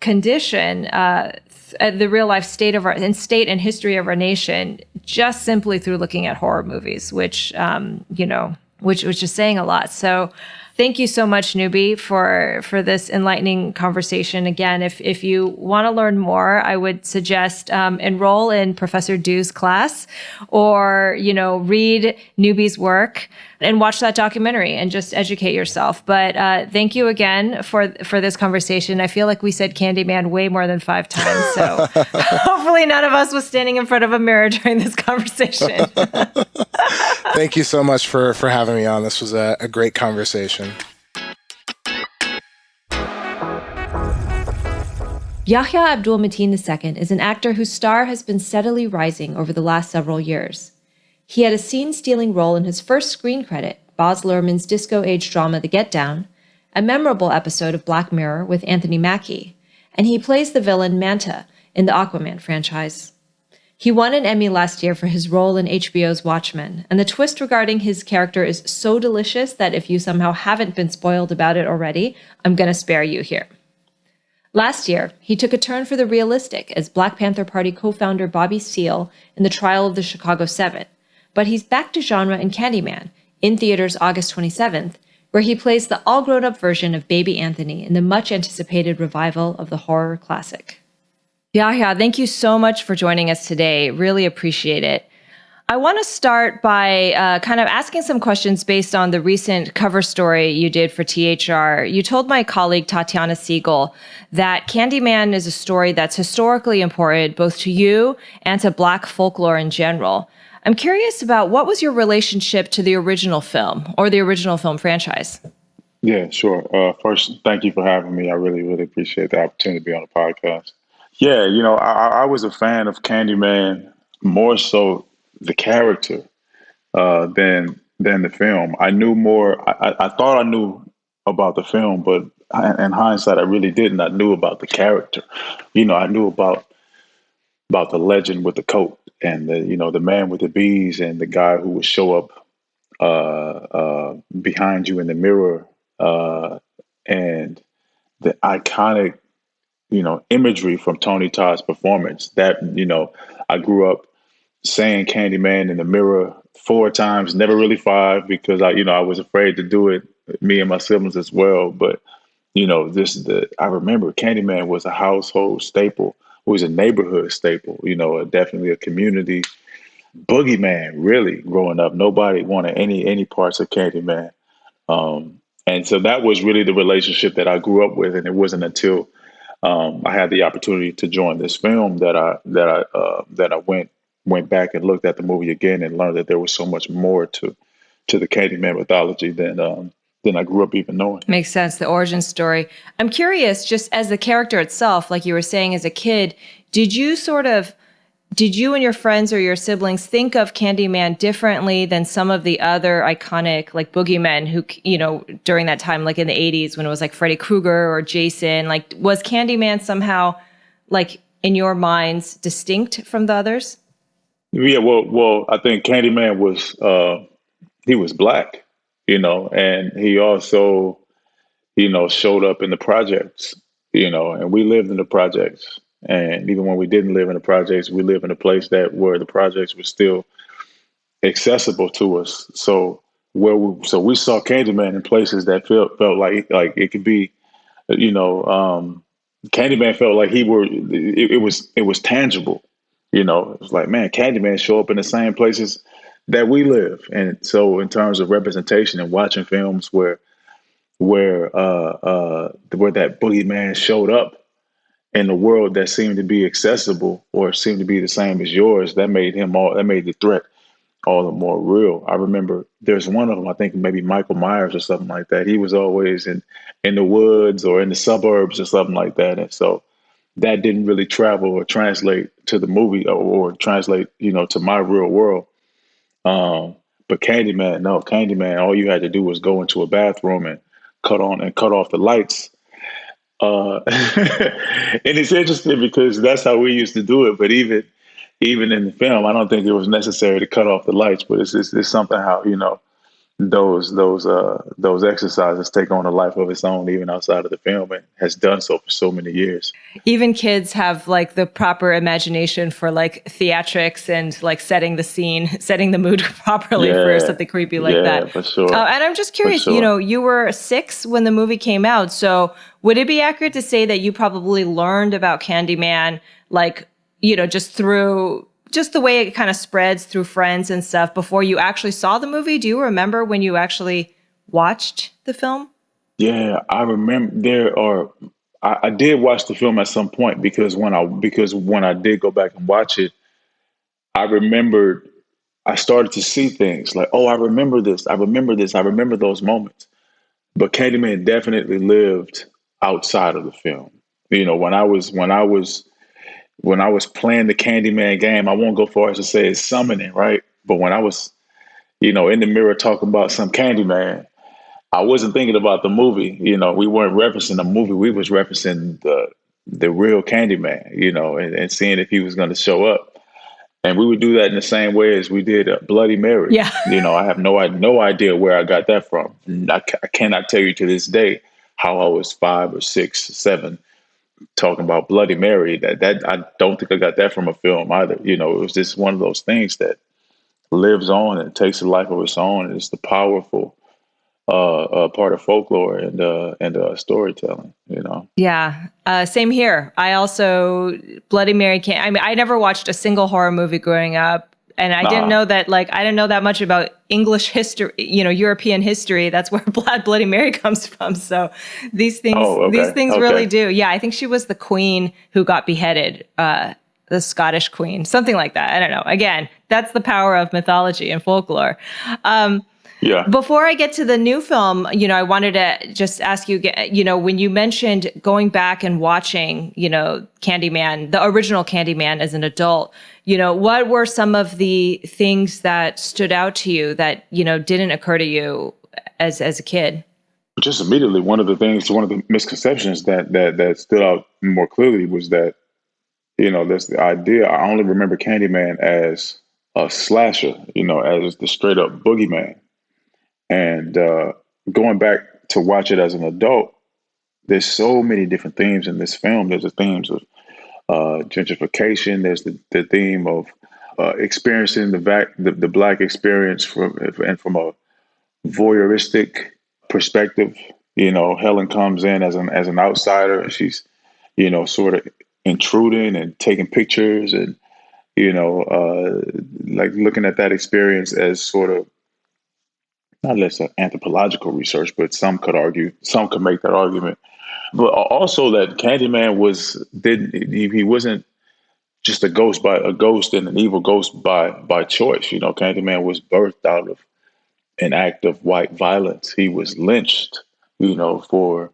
condition, the real life state and history of our nation, just simply through looking at horror movies, which is saying a lot. So thank you so much, Newby, for this enlightening conversation. Again, if you want to learn more, I would suggest enroll in Professor Dew's class or, read Newby's work and watch that documentary and just educate yourself. But thank you again for this conversation. I feel like we said Candyman way more than 5 times. So hopefully none of us was standing in front of a mirror during this conversation. Thank you so much for having me on. This was a great conversation. Yahya Abdul-Mateen II is an actor whose star has been steadily rising over the last several years. He had a scene-stealing role in his first screen credit, Baz Luhrmann's disco-age drama The Get Down, a memorable episode of Black Mirror with Anthony Mackie, and he plays the villain Manta in the Aquaman franchise. He won an Emmy last year for his role in HBO's Watchmen, and the twist regarding his character is so delicious that if you somehow haven't been spoiled about it already, I'm going to spare you here. Last year, he took a turn for the realistic as Black Panther Party co-founder Bobby Seale in The Trial of the Chicago 7, but he's back to genre in Candyman, in theaters August 27th, where he plays the all-grown-up version of Baby Anthony in the much-anticipated revival of the horror classic. Yahya, thank you so much for joining us today. Really appreciate it. I want to start by kind of asking some questions based on the recent cover story you did for THR. You told my colleague Tatiana Siegel that Candyman is a story that's historically important both to you and to Black folklore in general. I'm curious about what was your relationship to the original film or the original film franchise? Yeah, sure. First, thank you for having me. I really, really appreciate the opportunity to be on the podcast. Yeah, I was a fan of Candyman, more so the character than the film. I knew more. I thought I knew about the film, but in hindsight, I really didn't. I knew about the character. I knew about the legend with the coat and the man with the bees and the guy who would show up behind you in the mirror and the iconic imagery from Tony Todd's performance. That I grew up saying Candyman in the mirror 4 times, never really 5, because I was afraid to do it, me and my siblings as well. But I remember Candyman was a household staple. It was a neighborhood staple. Definitely a community boogeyman. Really, growing up, nobody wanted any parts of Candyman, and so that was really the relationship that I grew up with. And it wasn't until I had the opportunity to join this film that I went back and looked at the movie again and learned that there was so much more to the Candyman mythology than I grew up even knowing. Makes sense, the origin story. I'm curious, just as the character itself, like you were saying as a kid, did you sort of did you and your friends or your siblings think of Candyman differently than some of the other iconic like boogeymen who, during that time, like in the 80s when it was like Freddy Krueger or Jason, like was Candyman somehow like in your minds distinct from the others? Yeah, well, I think Candyman was he was black, and he also, showed up in the projects, and we lived in the projects. And even when we didn't live in the projects, we lived in a place where the projects were still accessible to us. So we saw Candyman in places that felt like it could be, Candyman felt like it was tangible. It was like, man, Candyman show up in the same places that we live. And so in terms of representation and watching films where that boogeyman showed up in a world that seemed to be accessible or seemed to be the same as yours, that made the threat all the more real. I remember there's one of them, I think maybe Michael Myers or something like that. He was always in the woods or in the suburbs or something like that. And so that didn't really travel or translate to the movie or translate, to my real world. But Candyman, all you had to do was go into a bathroom and cut off the lights. And it's interesting because that's how we used to do it. But even in the film, I don't think it was necessary to cut off the lights. But it's something how those exercises take on a life of its own, even outside of the film, and has done so for so many years. Even kids have like the proper imagination for like theatrics and like setting the scene, setting the mood properly for something creepy like that. Yeah, for sure. And I'm just curious, sure. You were 6 when the movie came out. So would it be accurate to say that you probably learned about Candyman, like, just through just the way it kind of spreads through friends and stuff before you actually saw the movie? Do you remember when you actually watched the film? Yeah, I remember I did watch the film at some point because when I did go back and watch it, I remembered I started to see things like, oh, I remember this, I remember this, I remember those moments. But Candyman definitely lived outside of the film. When I was playing the Candyman game, I won't go far as to say it's summoning, right? But when I was, in the mirror talking about some Candyman, I wasn't thinking about the movie. We weren't referencing the movie. We was referencing the real Candyman, and seeing if he was going to show up. And we would do that in the same way as we did Bloody Mary. Yeah. I have no idea where I got that from. I cannot tell you to this day how I was 5 or 6, 7 talking about Bloody Mary. That I don't think I got that from a film either. It was just one of those things that lives on and takes a life of its own. And it's the powerful part of folklore and storytelling. Yeah, same here. I also Bloody Mary can't. I mean, I never watched a single horror movie growing up, and I didn't know that. Like, I didn't know that much about English history. European history. That's where Bloody Mary comes from. So these things, really do. Yeah, I think she was the queen who got beheaded. The Scottish queen, something like that. I don't know. Again, that's the power of mythology and folklore. Yeah. Before I get to the new film, I wanted to just ask you, when you mentioned going back and watching, Candyman, the original Candyman as an adult, what were some of the things that stood out to you that, didn't occur to you as a kid? Just immediately, one of the misconceptions that stood out more clearly was that, there's the idea. I only remember Candyman as a slasher, as the straight up boogeyman. And going back to watch it as an adult, there's so many different themes in this film. There's the themes of gentrification. There's the theme of experiencing the Black experience from a voyeuristic perspective. Helen comes in as an outsider, and she's sort of intruding and taking pictures, and like looking at that experience as sort of not less anthropological research, but some could make that argument. But also that Candyman he wasn't just a ghost and an evil ghost by choice. Candyman was birthed out of an act of white violence. He was lynched, for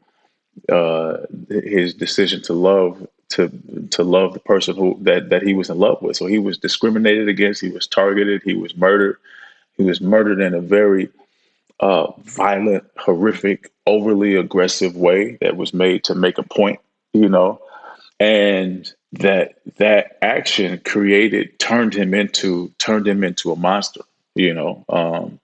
his decision to love to love the person that he was in love with. So he was discriminated against. He was targeted. He was murdered. He was murdered in a very violent, horrific, overly aggressive way that was made to make a point. You know, and that action turned him into a monster. You know,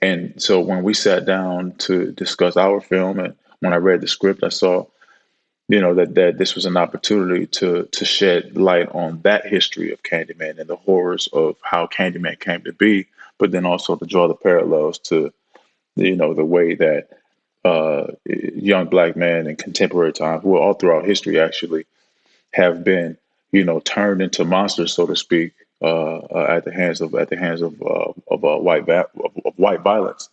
and so when we sat down to discuss our film, and when I read the script, I saw, you know, that this was an opportunity to shed light on that history of Candyman and the horrors of how Candyman came to be, but then also to draw the parallels to, you know, the way that young black men in contemporary times, well, all throughout history actually, have been, you know, turned into monsters, so to speak, at the hands of white violence.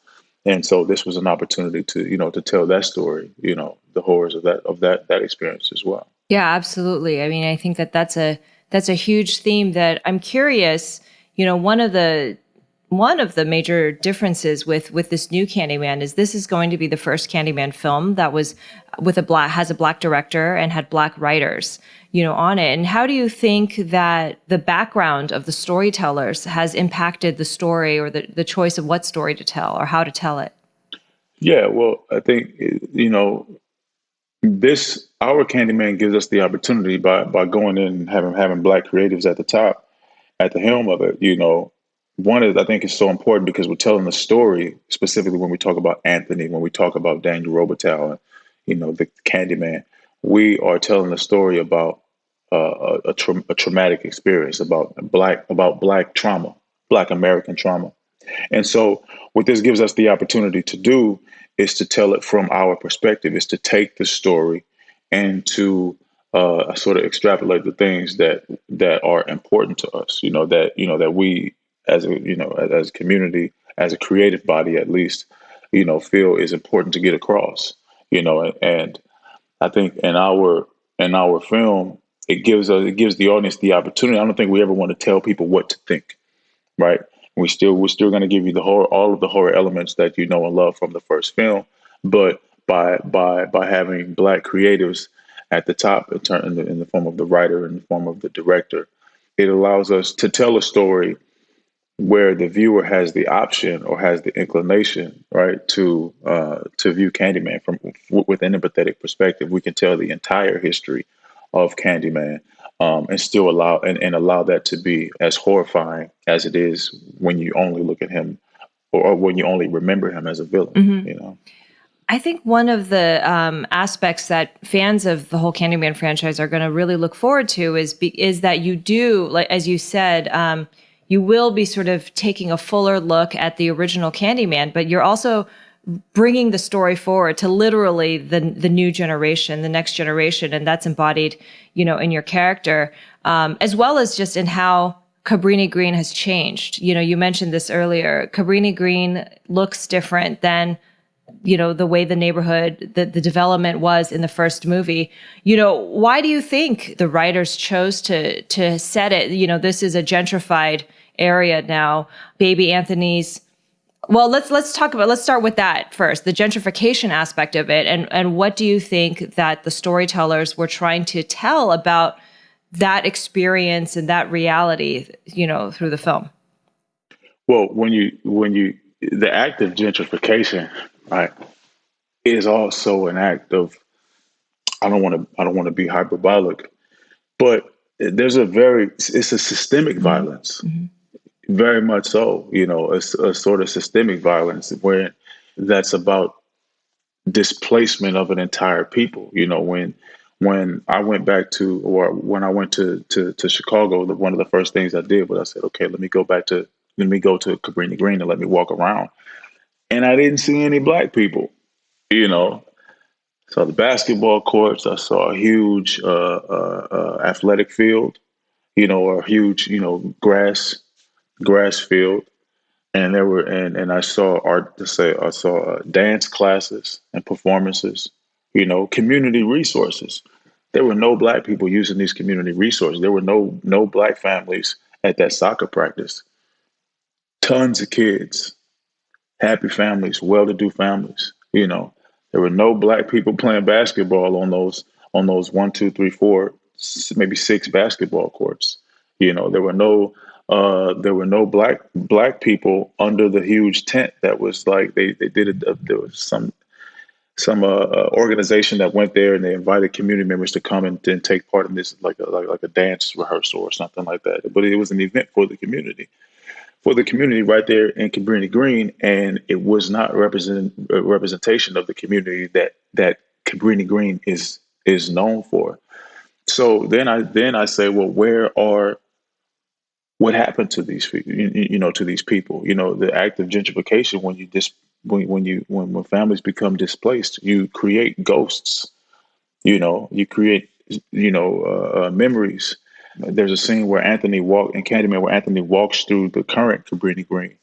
And so this was an opportunity to, you know, to tell that story, you know, the horrors of that experience as well. Yeah, absolutely. I mean, I think that that's a huge theme that I'm curious, you know, one of the major differences with this new Candyman is this is going to be the first Candyman film that was has a black director and had black writers, you know, on it. And how do you think that the background of the storytellers has impacted the story, or the choice of what story to tell or how to tell it? Yeah, well, I think, you know, our Candyman gives us the opportunity by going in and having black creatives at the top, at the helm of it. You know, one is, I think, is so important because we're telling the story, specifically when we talk about Anthony, when we talk about Daniel Robital, and, you know, the Candyman. We are telling the story about a traumatic experience, about black trauma, black American trauma. And so what this gives us the opportunity to do is to tell it from our perspective, is to take the story and to sort of extrapolate the things that are important to us, that we as as a community, as a creative body, at least, feel is important to get across, and I think in our film, it gives the audience the opportunity. I don't think we ever want to tell people what to think, right? We're still going to give you all of the horror elements that you know and love from the first film, but by having black creatives at the top, in the form of the writer, in the form of the director, it allows us to tell a story where the viewer has the option or has the inclination, right, to view Candyman with an empathetic perspective. We can tell the entire history of Candyman, and still allow that to be as horrifying as it is when you only look at him, or when you only remember him as a villain. Mm-hmm. I think one of the aspects that fans of the whole Candyman franchise are going to really look forward to is that you do, like as you said, you will be sort of taking a fuller look at the original Candyman, but you're also bringing the story forward to literally the new generation, the next generation, and that's embodied, in your character, as well as just in how Cabrini Green has changed. You mentioned this earlier. Cabrini Green looks different than the way the neighborhood, the development was in the first movie. Why do you think the writers chose to set it? This is a gentrified area now. Baby Anthony's. Well, let's start with that first, the gentrification aspect of it, and what do you think that the storytellers were trying to tell about that experience and that reality, through the film? Well, the act of gentrification, right, is also an act of, I don't want to be hyperbolic, but it's a systemic violence. Mm-hmm. Very much so, a sort of systemic violence where that's about displacement of an entire people. When I went back to, or when I went to Chicago, one of the first things I did was I said, okay, let me go to Cabrini Green and let me walk around. And I didn't see any black people, Saw the basketball courts. I saw a huge athletic field, or a huge, grass field, and I saw I saw dance classes and performances, community resources. There were no black people using these community resources. There were no black families at that soccer practice. Tons of kids, happy families, well-to-do families. There were no black people playing basketball on those 1, 2, 3, 4 maybe 6 basketball courts. There were no black people under the huge tent that was like they did it. There was some organization that went there and they invited community members to come and take part in this like a dance rehearsal or something like that. But it was an event for the community right there in Cabrini Green, and it was not a representation of the community that Cabrini Green is known for. So then I say, well, what happened to these to these people? The act of gentrification, when families become displaced, you create ghosts. You create memories. There's a scene where in Candyman, where Anthony walks through the current Cabrini Green,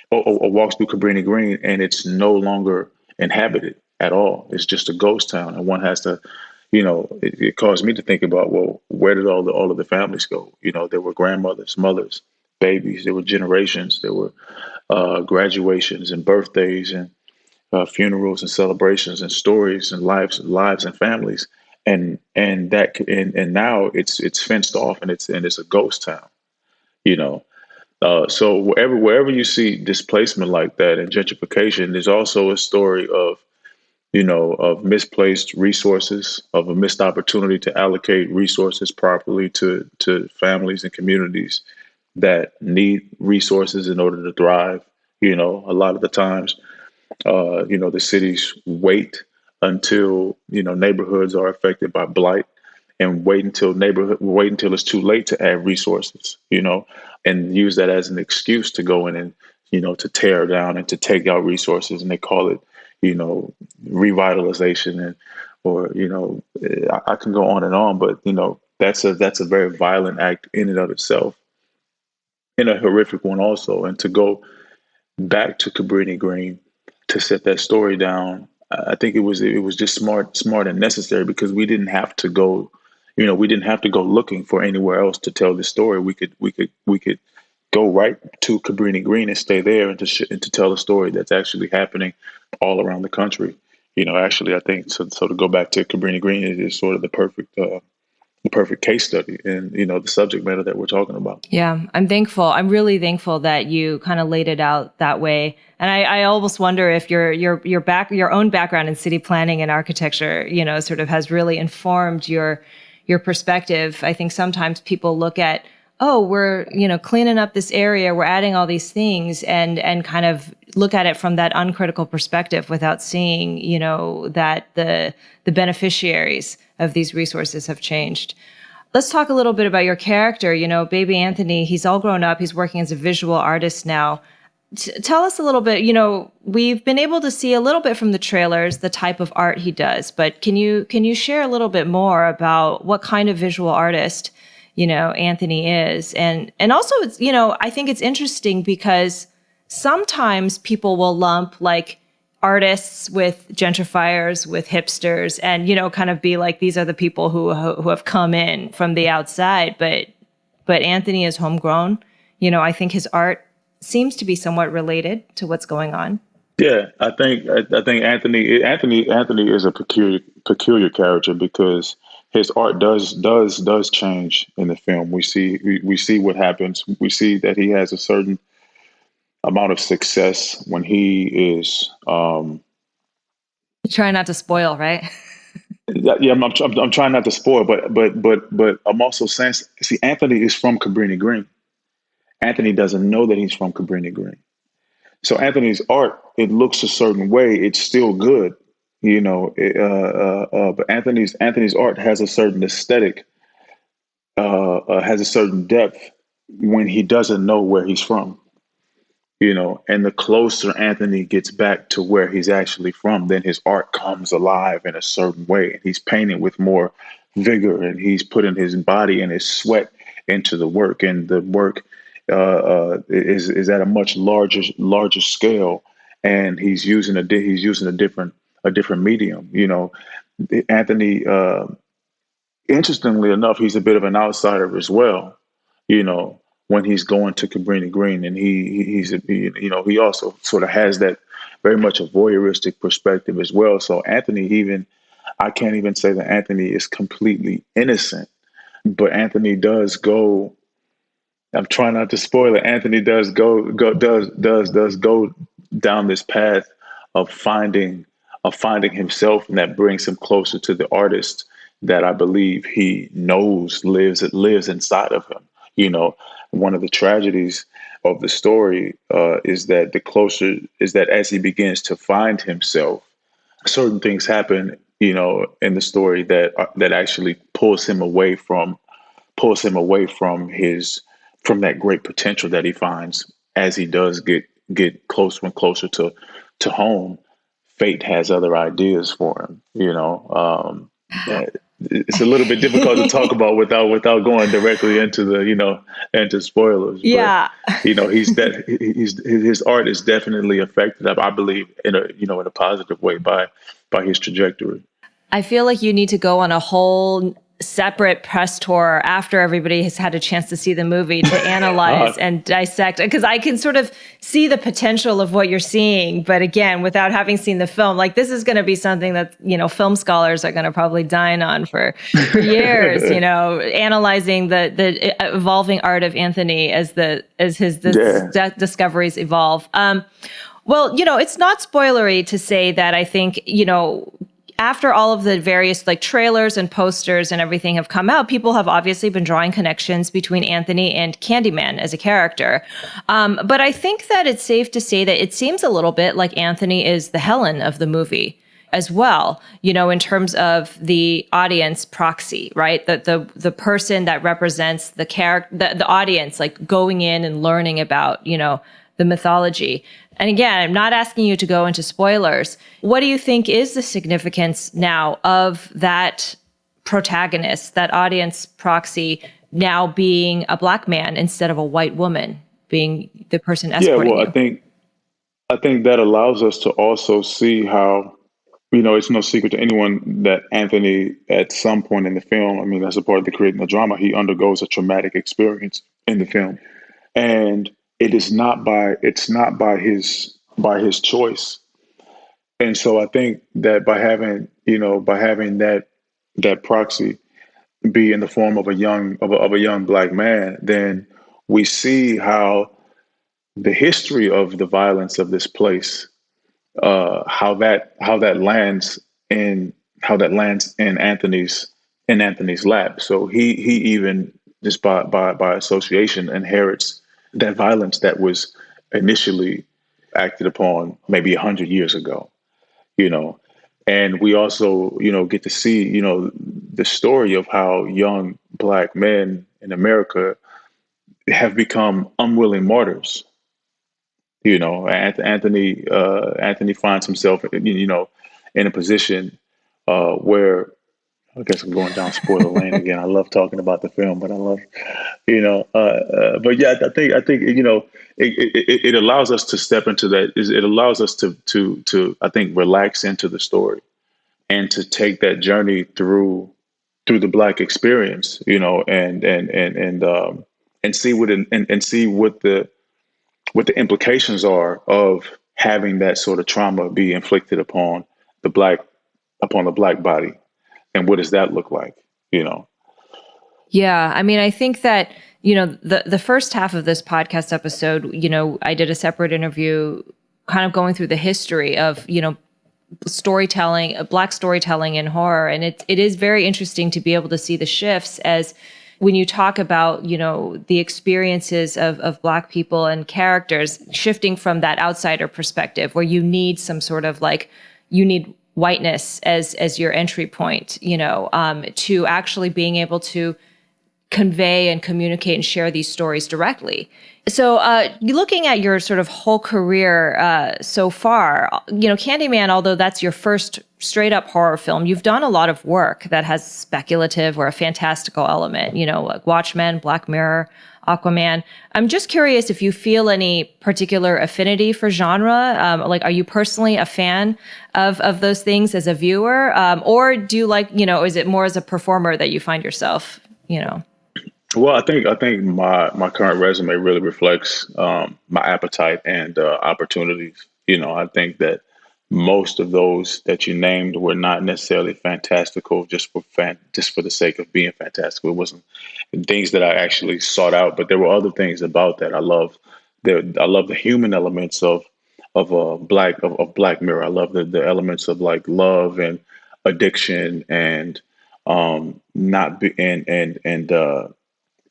or walks through Cabrini Green, and it's no longer inhabited at all. It's just a ghost town, and one has to, it caused me to think about, well, where did all of the families go? There were grandmothers, mothers, babies. There were generations. There were graduations and birthdays and funerals and celebrations and stories and lives and families. And now it's fenced off, and it's a ghost town. So wherever you see displacement like that and gentrification, there's also a story of misplaced resources, of a missed opportunity to allocate resources properly to families and communities that need resources in order to thrive. A lot of the times, the cities wait until neighborhoods are affected by blight, and wait until it's too late to add resources, and use that as an excuse to go in and to tear down and to take out resources, and they call it revitalization, I can go on and on, but that's a very violent act in and of itself, and a horrific one also. And to go back to Cabrini Green to set that story down, I think it was just smart and necessary, because we didn't have to go looking for anywhere else to tell this story. We could go right to Cabrini Green and stay there, and to tell a story that's actually happening all around the country. Actually, I think so to go back to Cabrini Green is sort of the perfect case study in the subject matter that we're talking about. Yeah, I'm thankful. I'm really thankful that you kind of laid it out that way. And I almost wonder if your own background in city planning and architecture, sort of has really informed your perspective. I think sometimes people look at, oh, we're cleaning up this area, we're adding all these things, and kind of look at it from that uncritical perspective without seeing that the beneficiaries of these resources have changed. Let's talk a little bit about your character. Baby Anthony, he's all grown up. He's working as a visual artist now. Tell us a little bit. We've been able to see a little bit from the trailers the type of art he does, but can you share a little bit more about what kind of visual artist Anthony is? And also, it's I think it's interesting because sometimes people will lump like artists with gentrifiers, with hipsters, and kind of be like, these are the people who have come in from the outside. But Anthony is homegrown. I think his art seems to be somewhat related to what's going on. Yeah, I think Anthony is a peculiar character, because his art does change in the film. We see what happens. We see that he has a certain amount of success when he is. Try not to spoil, right? Yeah, I'm trying not to spoil, but I'm also saying, see, Anthony is from Cabrini Green. Anthony doesn't know that he's from Cabrini Green. So Anthony's art, it looks a certain way. It's still good, but Anthony's art has a certain aesthetic, has a certain depth when he doesn't know where he's from. And the closer Anthony gets back to where he's actually from, then his art comes alive in a certain way. And he's painting with more vigor, and he's putting his body and his sweat into the work. And the work is at a much larger scale, and he's using a different medium. Anthony, interestingly enough, he's a bit of an outsider as well. When he's going to Cabrini Green, and he also sort of has that very much a voyeuristic perspective as well. So Anthony, I can't even say that Anthony is completely innocent, but Anthony does go. I'm trying not to spoil it. Anthony does does go down this path of finding himself, and that brings him closer to the artist that I believe he knows lives inside of him. You know, one of the tragedies of the story is that as he begins to find himself, certain things happen. You know, in the story that actually pulls him away from that great potential that he finds as he does get closer and closer to home. Fate has other ideas for him, you know. Uh, it's a little bit difficult to talk about without going directly into the into spoilers, but Yeah. he's his art is definitely affected, I believe, in a positive way by his trajectory. I feel like you need to go on a whole separate press tour after everybody has had a chance to see the movie to analyze and dissect, because I can sort of see the potential of what you're seeing. But again, without having seen the film, like, this is going to be something that, film scholars are going to probably dine on for years, analyzing the evolving art of Anthony as his discoveries evolve. Well, it's not spoilery to say that I think, after all of the various trailers and posters and everything have come out, people have obviously been drawing connections between Anthony and Candyman as a character. But I think that it's safe to say that it seems a little bit like Anthony is the Helen of the movie as well, in terms of the audience proxy, right? The person that represents the character, the audience, going in and learning about, the mythology. And again, I'm not asking you to go into spoilers. What do you think is the significance now of that protagonist, that audience proxy, now being a Black man instead of a white woman being the person escorting you? I think that allows us to also see how, it's no secret to anyone that Anthony, at some point in the film, I mean, as a part of the creating the drama, he undergoes a traumatic experience in the film. And it's not by his choice. And so I think that by having that proxy be in the form of a young Black man, then we see how the history of the violence of this place, how that lands in Anthony's lap. So he even, just by association, inherits that violence that was initially acted upon maybe 100 years ago, and we also, get to see, the story of how young Black men in America have become unwilling martyrs. Anthony finds himself, in a position where, I guess I'm going down spoiler lane again. I love talking about the film, but but yeah, I think, it allows us to step into that. It allows us to I think, relax into the story and to take that journey through the Black experience, and see what the implications are of having that sort of trauma be inflicted upon the Black body. And what does that look like, Yeah, I mean, I think that, the first half of this podcast episode, I did a separate interview kind of going through the history of, storytelling, Black storytelling in horror. And it is very interesting to be able to see the shifts as when you talk about, the experiences of Black people and characters shifting from that outsider perspective, where you need some sort of you need whiteness as your entry point, to actually being able to convey and communicate and share these stories directly. So looking at your sort of whole career so far, Candyman, although that's your first straight up horror film, you've done a lot of work that has speculative or a fantastical element, like Watchmen, Black Mirror, Aquaman. I'm just curious if you feel any particular affinity for genre. Are you personally a fan of those things as a viewer? Or do you is it more as a performer that you find yourself, Well, I think my current resume really reflects my appetite and opportunities. I think that most of those that you named were not necessarily fantastical just for the sake of being fantastical. It wasn't things that I actually sought out, but there were other things about that I love. I love the human elements of Black Mirror. I love the elements of like love and addiction and not be and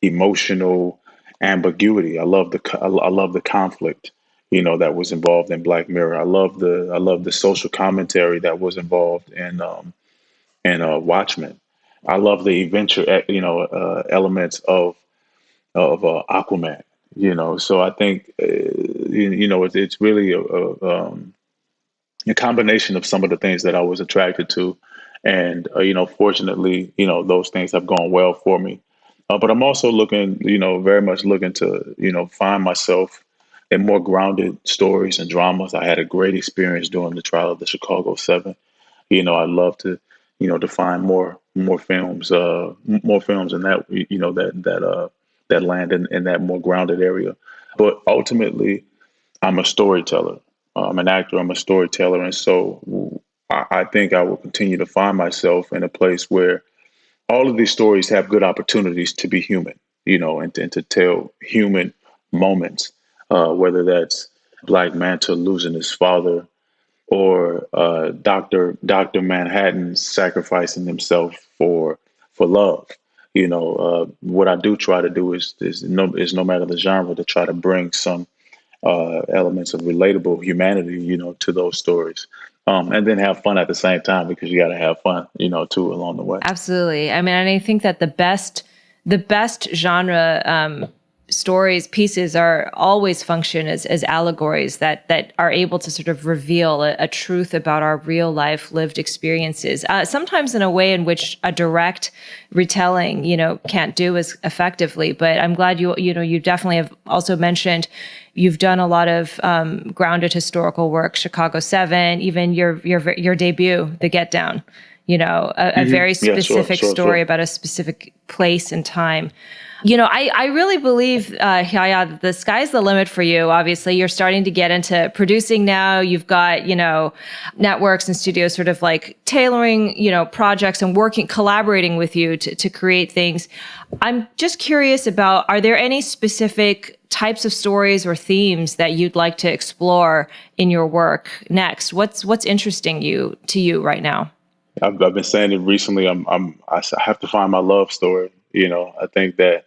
emotional ambiguity. I love the conflict, that was involved in Black Mirror. I love the social commentary that was involved in Watchmen. I love the adventure, elements of Aquaman. So I think it's really a combination of some of the things that I was attracted to, and fortunately, those things have gone well for me. But I'm also looking, very much looking to, find myself in more grounded stories and dramas. I had a great experience during the trial of the Chicago 7. I'd love to, to find more films, more films in that, that land in that more grounded area. But ultimately, I'm a storyteller. I'm an actor. I'm a storyteller, and so I think I will continue to find myself in a place where all of these stories have good opportunities to be human, and to tell human moments, whether that's Black Manta losing his father, or Doctor Manhattan sacrificing himself for love. What I do try to do is no matter the genre, to try to bring some elements of relatable humanity, to those stories. And then have fun at the same time, because you got to have fun, too, along the way. Absolutely. I mean, and I think that the best genre stories, pieces are always function as allegories that are able to sort of reveal a truth about our real life lived experiences. Sometimes in a way in which a direct retelling, can't do as effectively. But I'm glad you definitely have also mentioned you've done a lot of grounded historical work, Chicago 7, even your debut, The Get Down. A very specific story about a specific place and time. I really believe, Yahya, that the sky's the limit for you. Obviously, you're starting to get into producing now. You've got, networks and studios sort of like tailoring, projects and collaborating with you to create things. I'm just curious about, are there any specific types of stories or themes that you'd like to explore in your work next? What's interesting to you right now? I've been saying it recently. I have to find my love story. I think that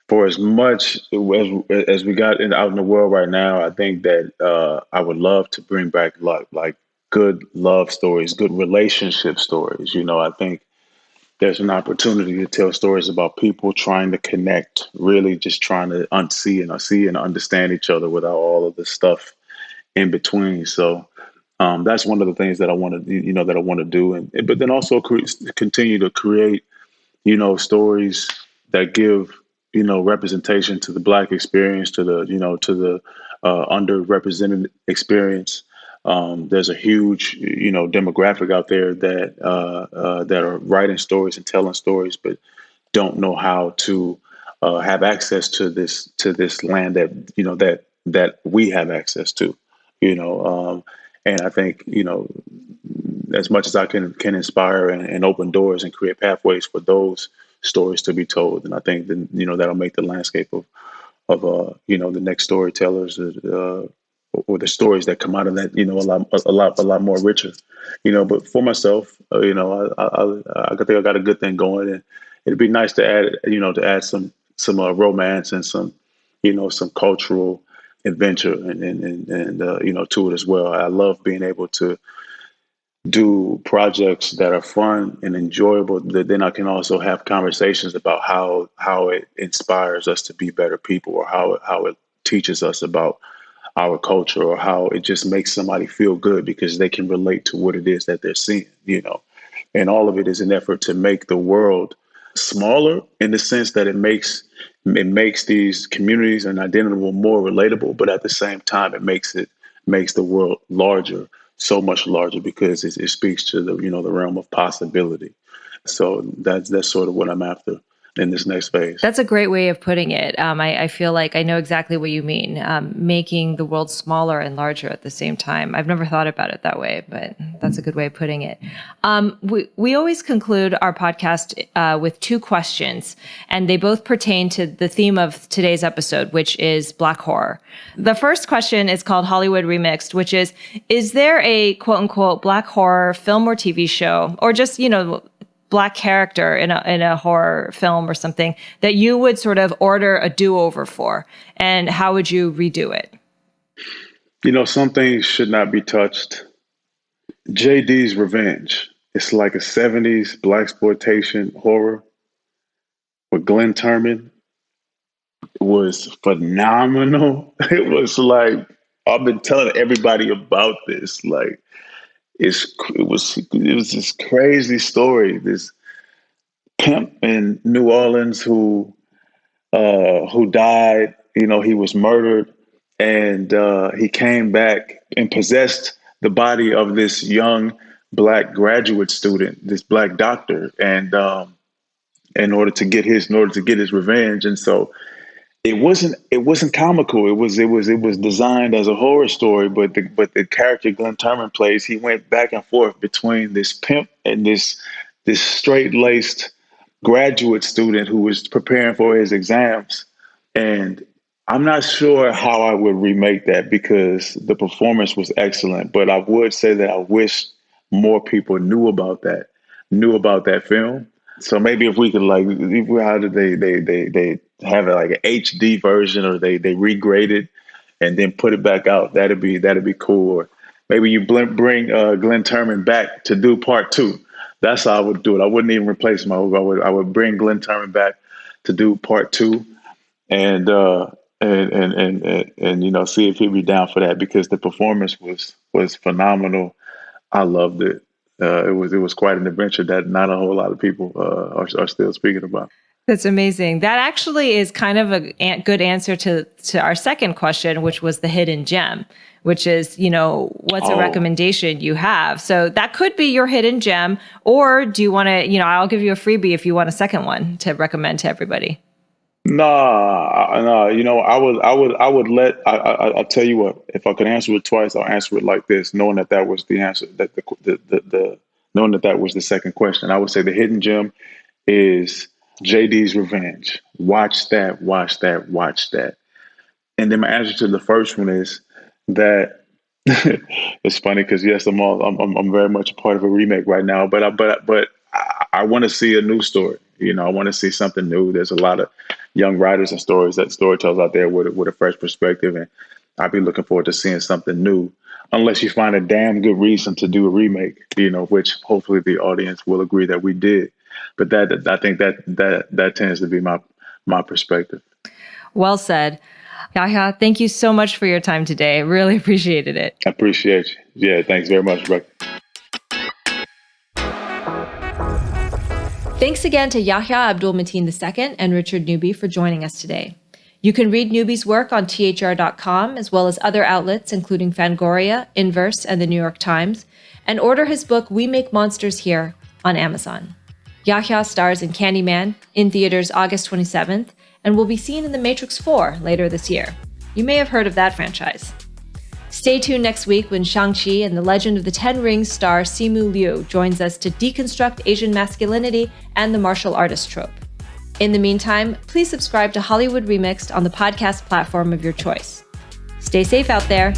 for as much as we got out in the world right now, I think that I would love to bring back like good love stories, good relationship stories. I think there's an opportunity to tell stories about people trying to connect, really just trying to see and understand each other without all of the stuff in between. So that's one of the things that I want to do, but then also continue to create, stories that give, representation to the Black experience, to the underrepresented experience. There's a huge, demographic out there that are writing stories and telling stories, but don't know how to have access to this land that we have access to. And I think, as much as I can inspire and open doors and create pathways for those stories to be told, and I think that that'll make the landscape of the next storytellers, or the stories that come out of that, a lot more richer. But for myself, I think I got a good thing going, and it'd be nice to add some romance and some cultural adventure and to it as well. I love being able to do projects that are fun and enjoyable, that then I can also have conversations about how it inspires us to be better people, or how it teaches us about our culture, or how it just makes somebody feel good because they can relate to what it is that they're seeing, and all of it is an effort to make the world smaller, in the sense that it makes these communities and identity more relatable, but at the same time, it makes the world larger, so much larger, because it speaks to the realm of possibility. So that's sort of what I'm after. in this next phase. That's a great way of putting it. I feel like I know exactly what you mean, making the world smaller and larger at the same time. I've never thought about it that way, but that's a good way of putting it. We always conclude our podcast with 2 questions, and they both pertain to the theme of today's episode, which is Black horror. The first question is called Hollywood Remixed, which is there a quote unquote Black horror film or TV show, or just, Black character in a horror film or something that you would sort of order a do-over for, and how would you redo it? Some things should not be touched. JD's Revenge. It's like a 70s blaxploitation horror with Glenn Turman. It was phenomenal. It was like, I've been telling everybody about this. Like, it was this crazy story. This pimp in New Orleans who died. He was murdered, and he came back and possessed the body of this young Black graduate student, this Black doctor, and in order to get his revenge. And so it wasn't comical. It was designed as a horror story, but the character Glenn Turman plays, he went back and forth between this pimp and this straight-laced graduate student who was preparing for his exams. And I'm not sure how I would remake that, because the performance was excellent, but I would say that I wish more people knew about that film. So maybe if we could, like, how did they have it like an HD version, or they regrade it and then put it back out? That'd be cool. Or maybe you bring Glenn Turman back to do part 2. That's how I would do it. I wouldn't even replace him. I would bring Glenn Turman back to do part 2, and see if he'd be down for that, because the performance was phenomenal. I loved it. It was quite an adventure that not a whole lot of people are still speaking about. That's amazing. That actually is kind of a good answer to our second question, which was the hidden gem, which is, what's a recommendation you have? So that could be your hidden gem, or do you want to, I'll give you a freebie if you want a second one to recommend to everybody. I'll tell you what, if I could answer it twice, I'll answer it like this, knowing that was the answer, knowing that was the second question. I would say the hidden gem is JD's Revenge. Watch that. And then my answer to the first one is that it's funny because, yes, I'm very much a part of a remake right now, but I want to see a new story. I want to see something new. There's a lot of young writers and storytellers out there with a fresh perspective, and I'd be looking forward to seeing something new. Unless you find a damn good reason to do a remake, which hopefully the audience will agree that we did. But I think that tends to be my perspective. Well said. Yahya, thank you so much for your time today. Really appreciated it. I appreciate you. Yeah, thanks very much, Rebecca. Thanks again to Yahya Abdul-Mateen II and Richard Newby for joining us today. You can read Newby's work on thr.com, as well as other outlets, including Fangoria, Inverse, and the New York Times, and order his book, We Make Monsters Here, on Amazon. Yahya stars in Candyman, in theaters August 27th, and will be seen in The Matrix 4 later this year. You may have heard of that franchise. Stay tuned next week when Shang-Chi and the Legend of the Ten Rings star Simu Liu joins us to deconstruct Asian masculinity and the martial artist trope. In the meantime, please subscribe to Hollywood Remixed on the podcast platform of your choice. Stay safe out there.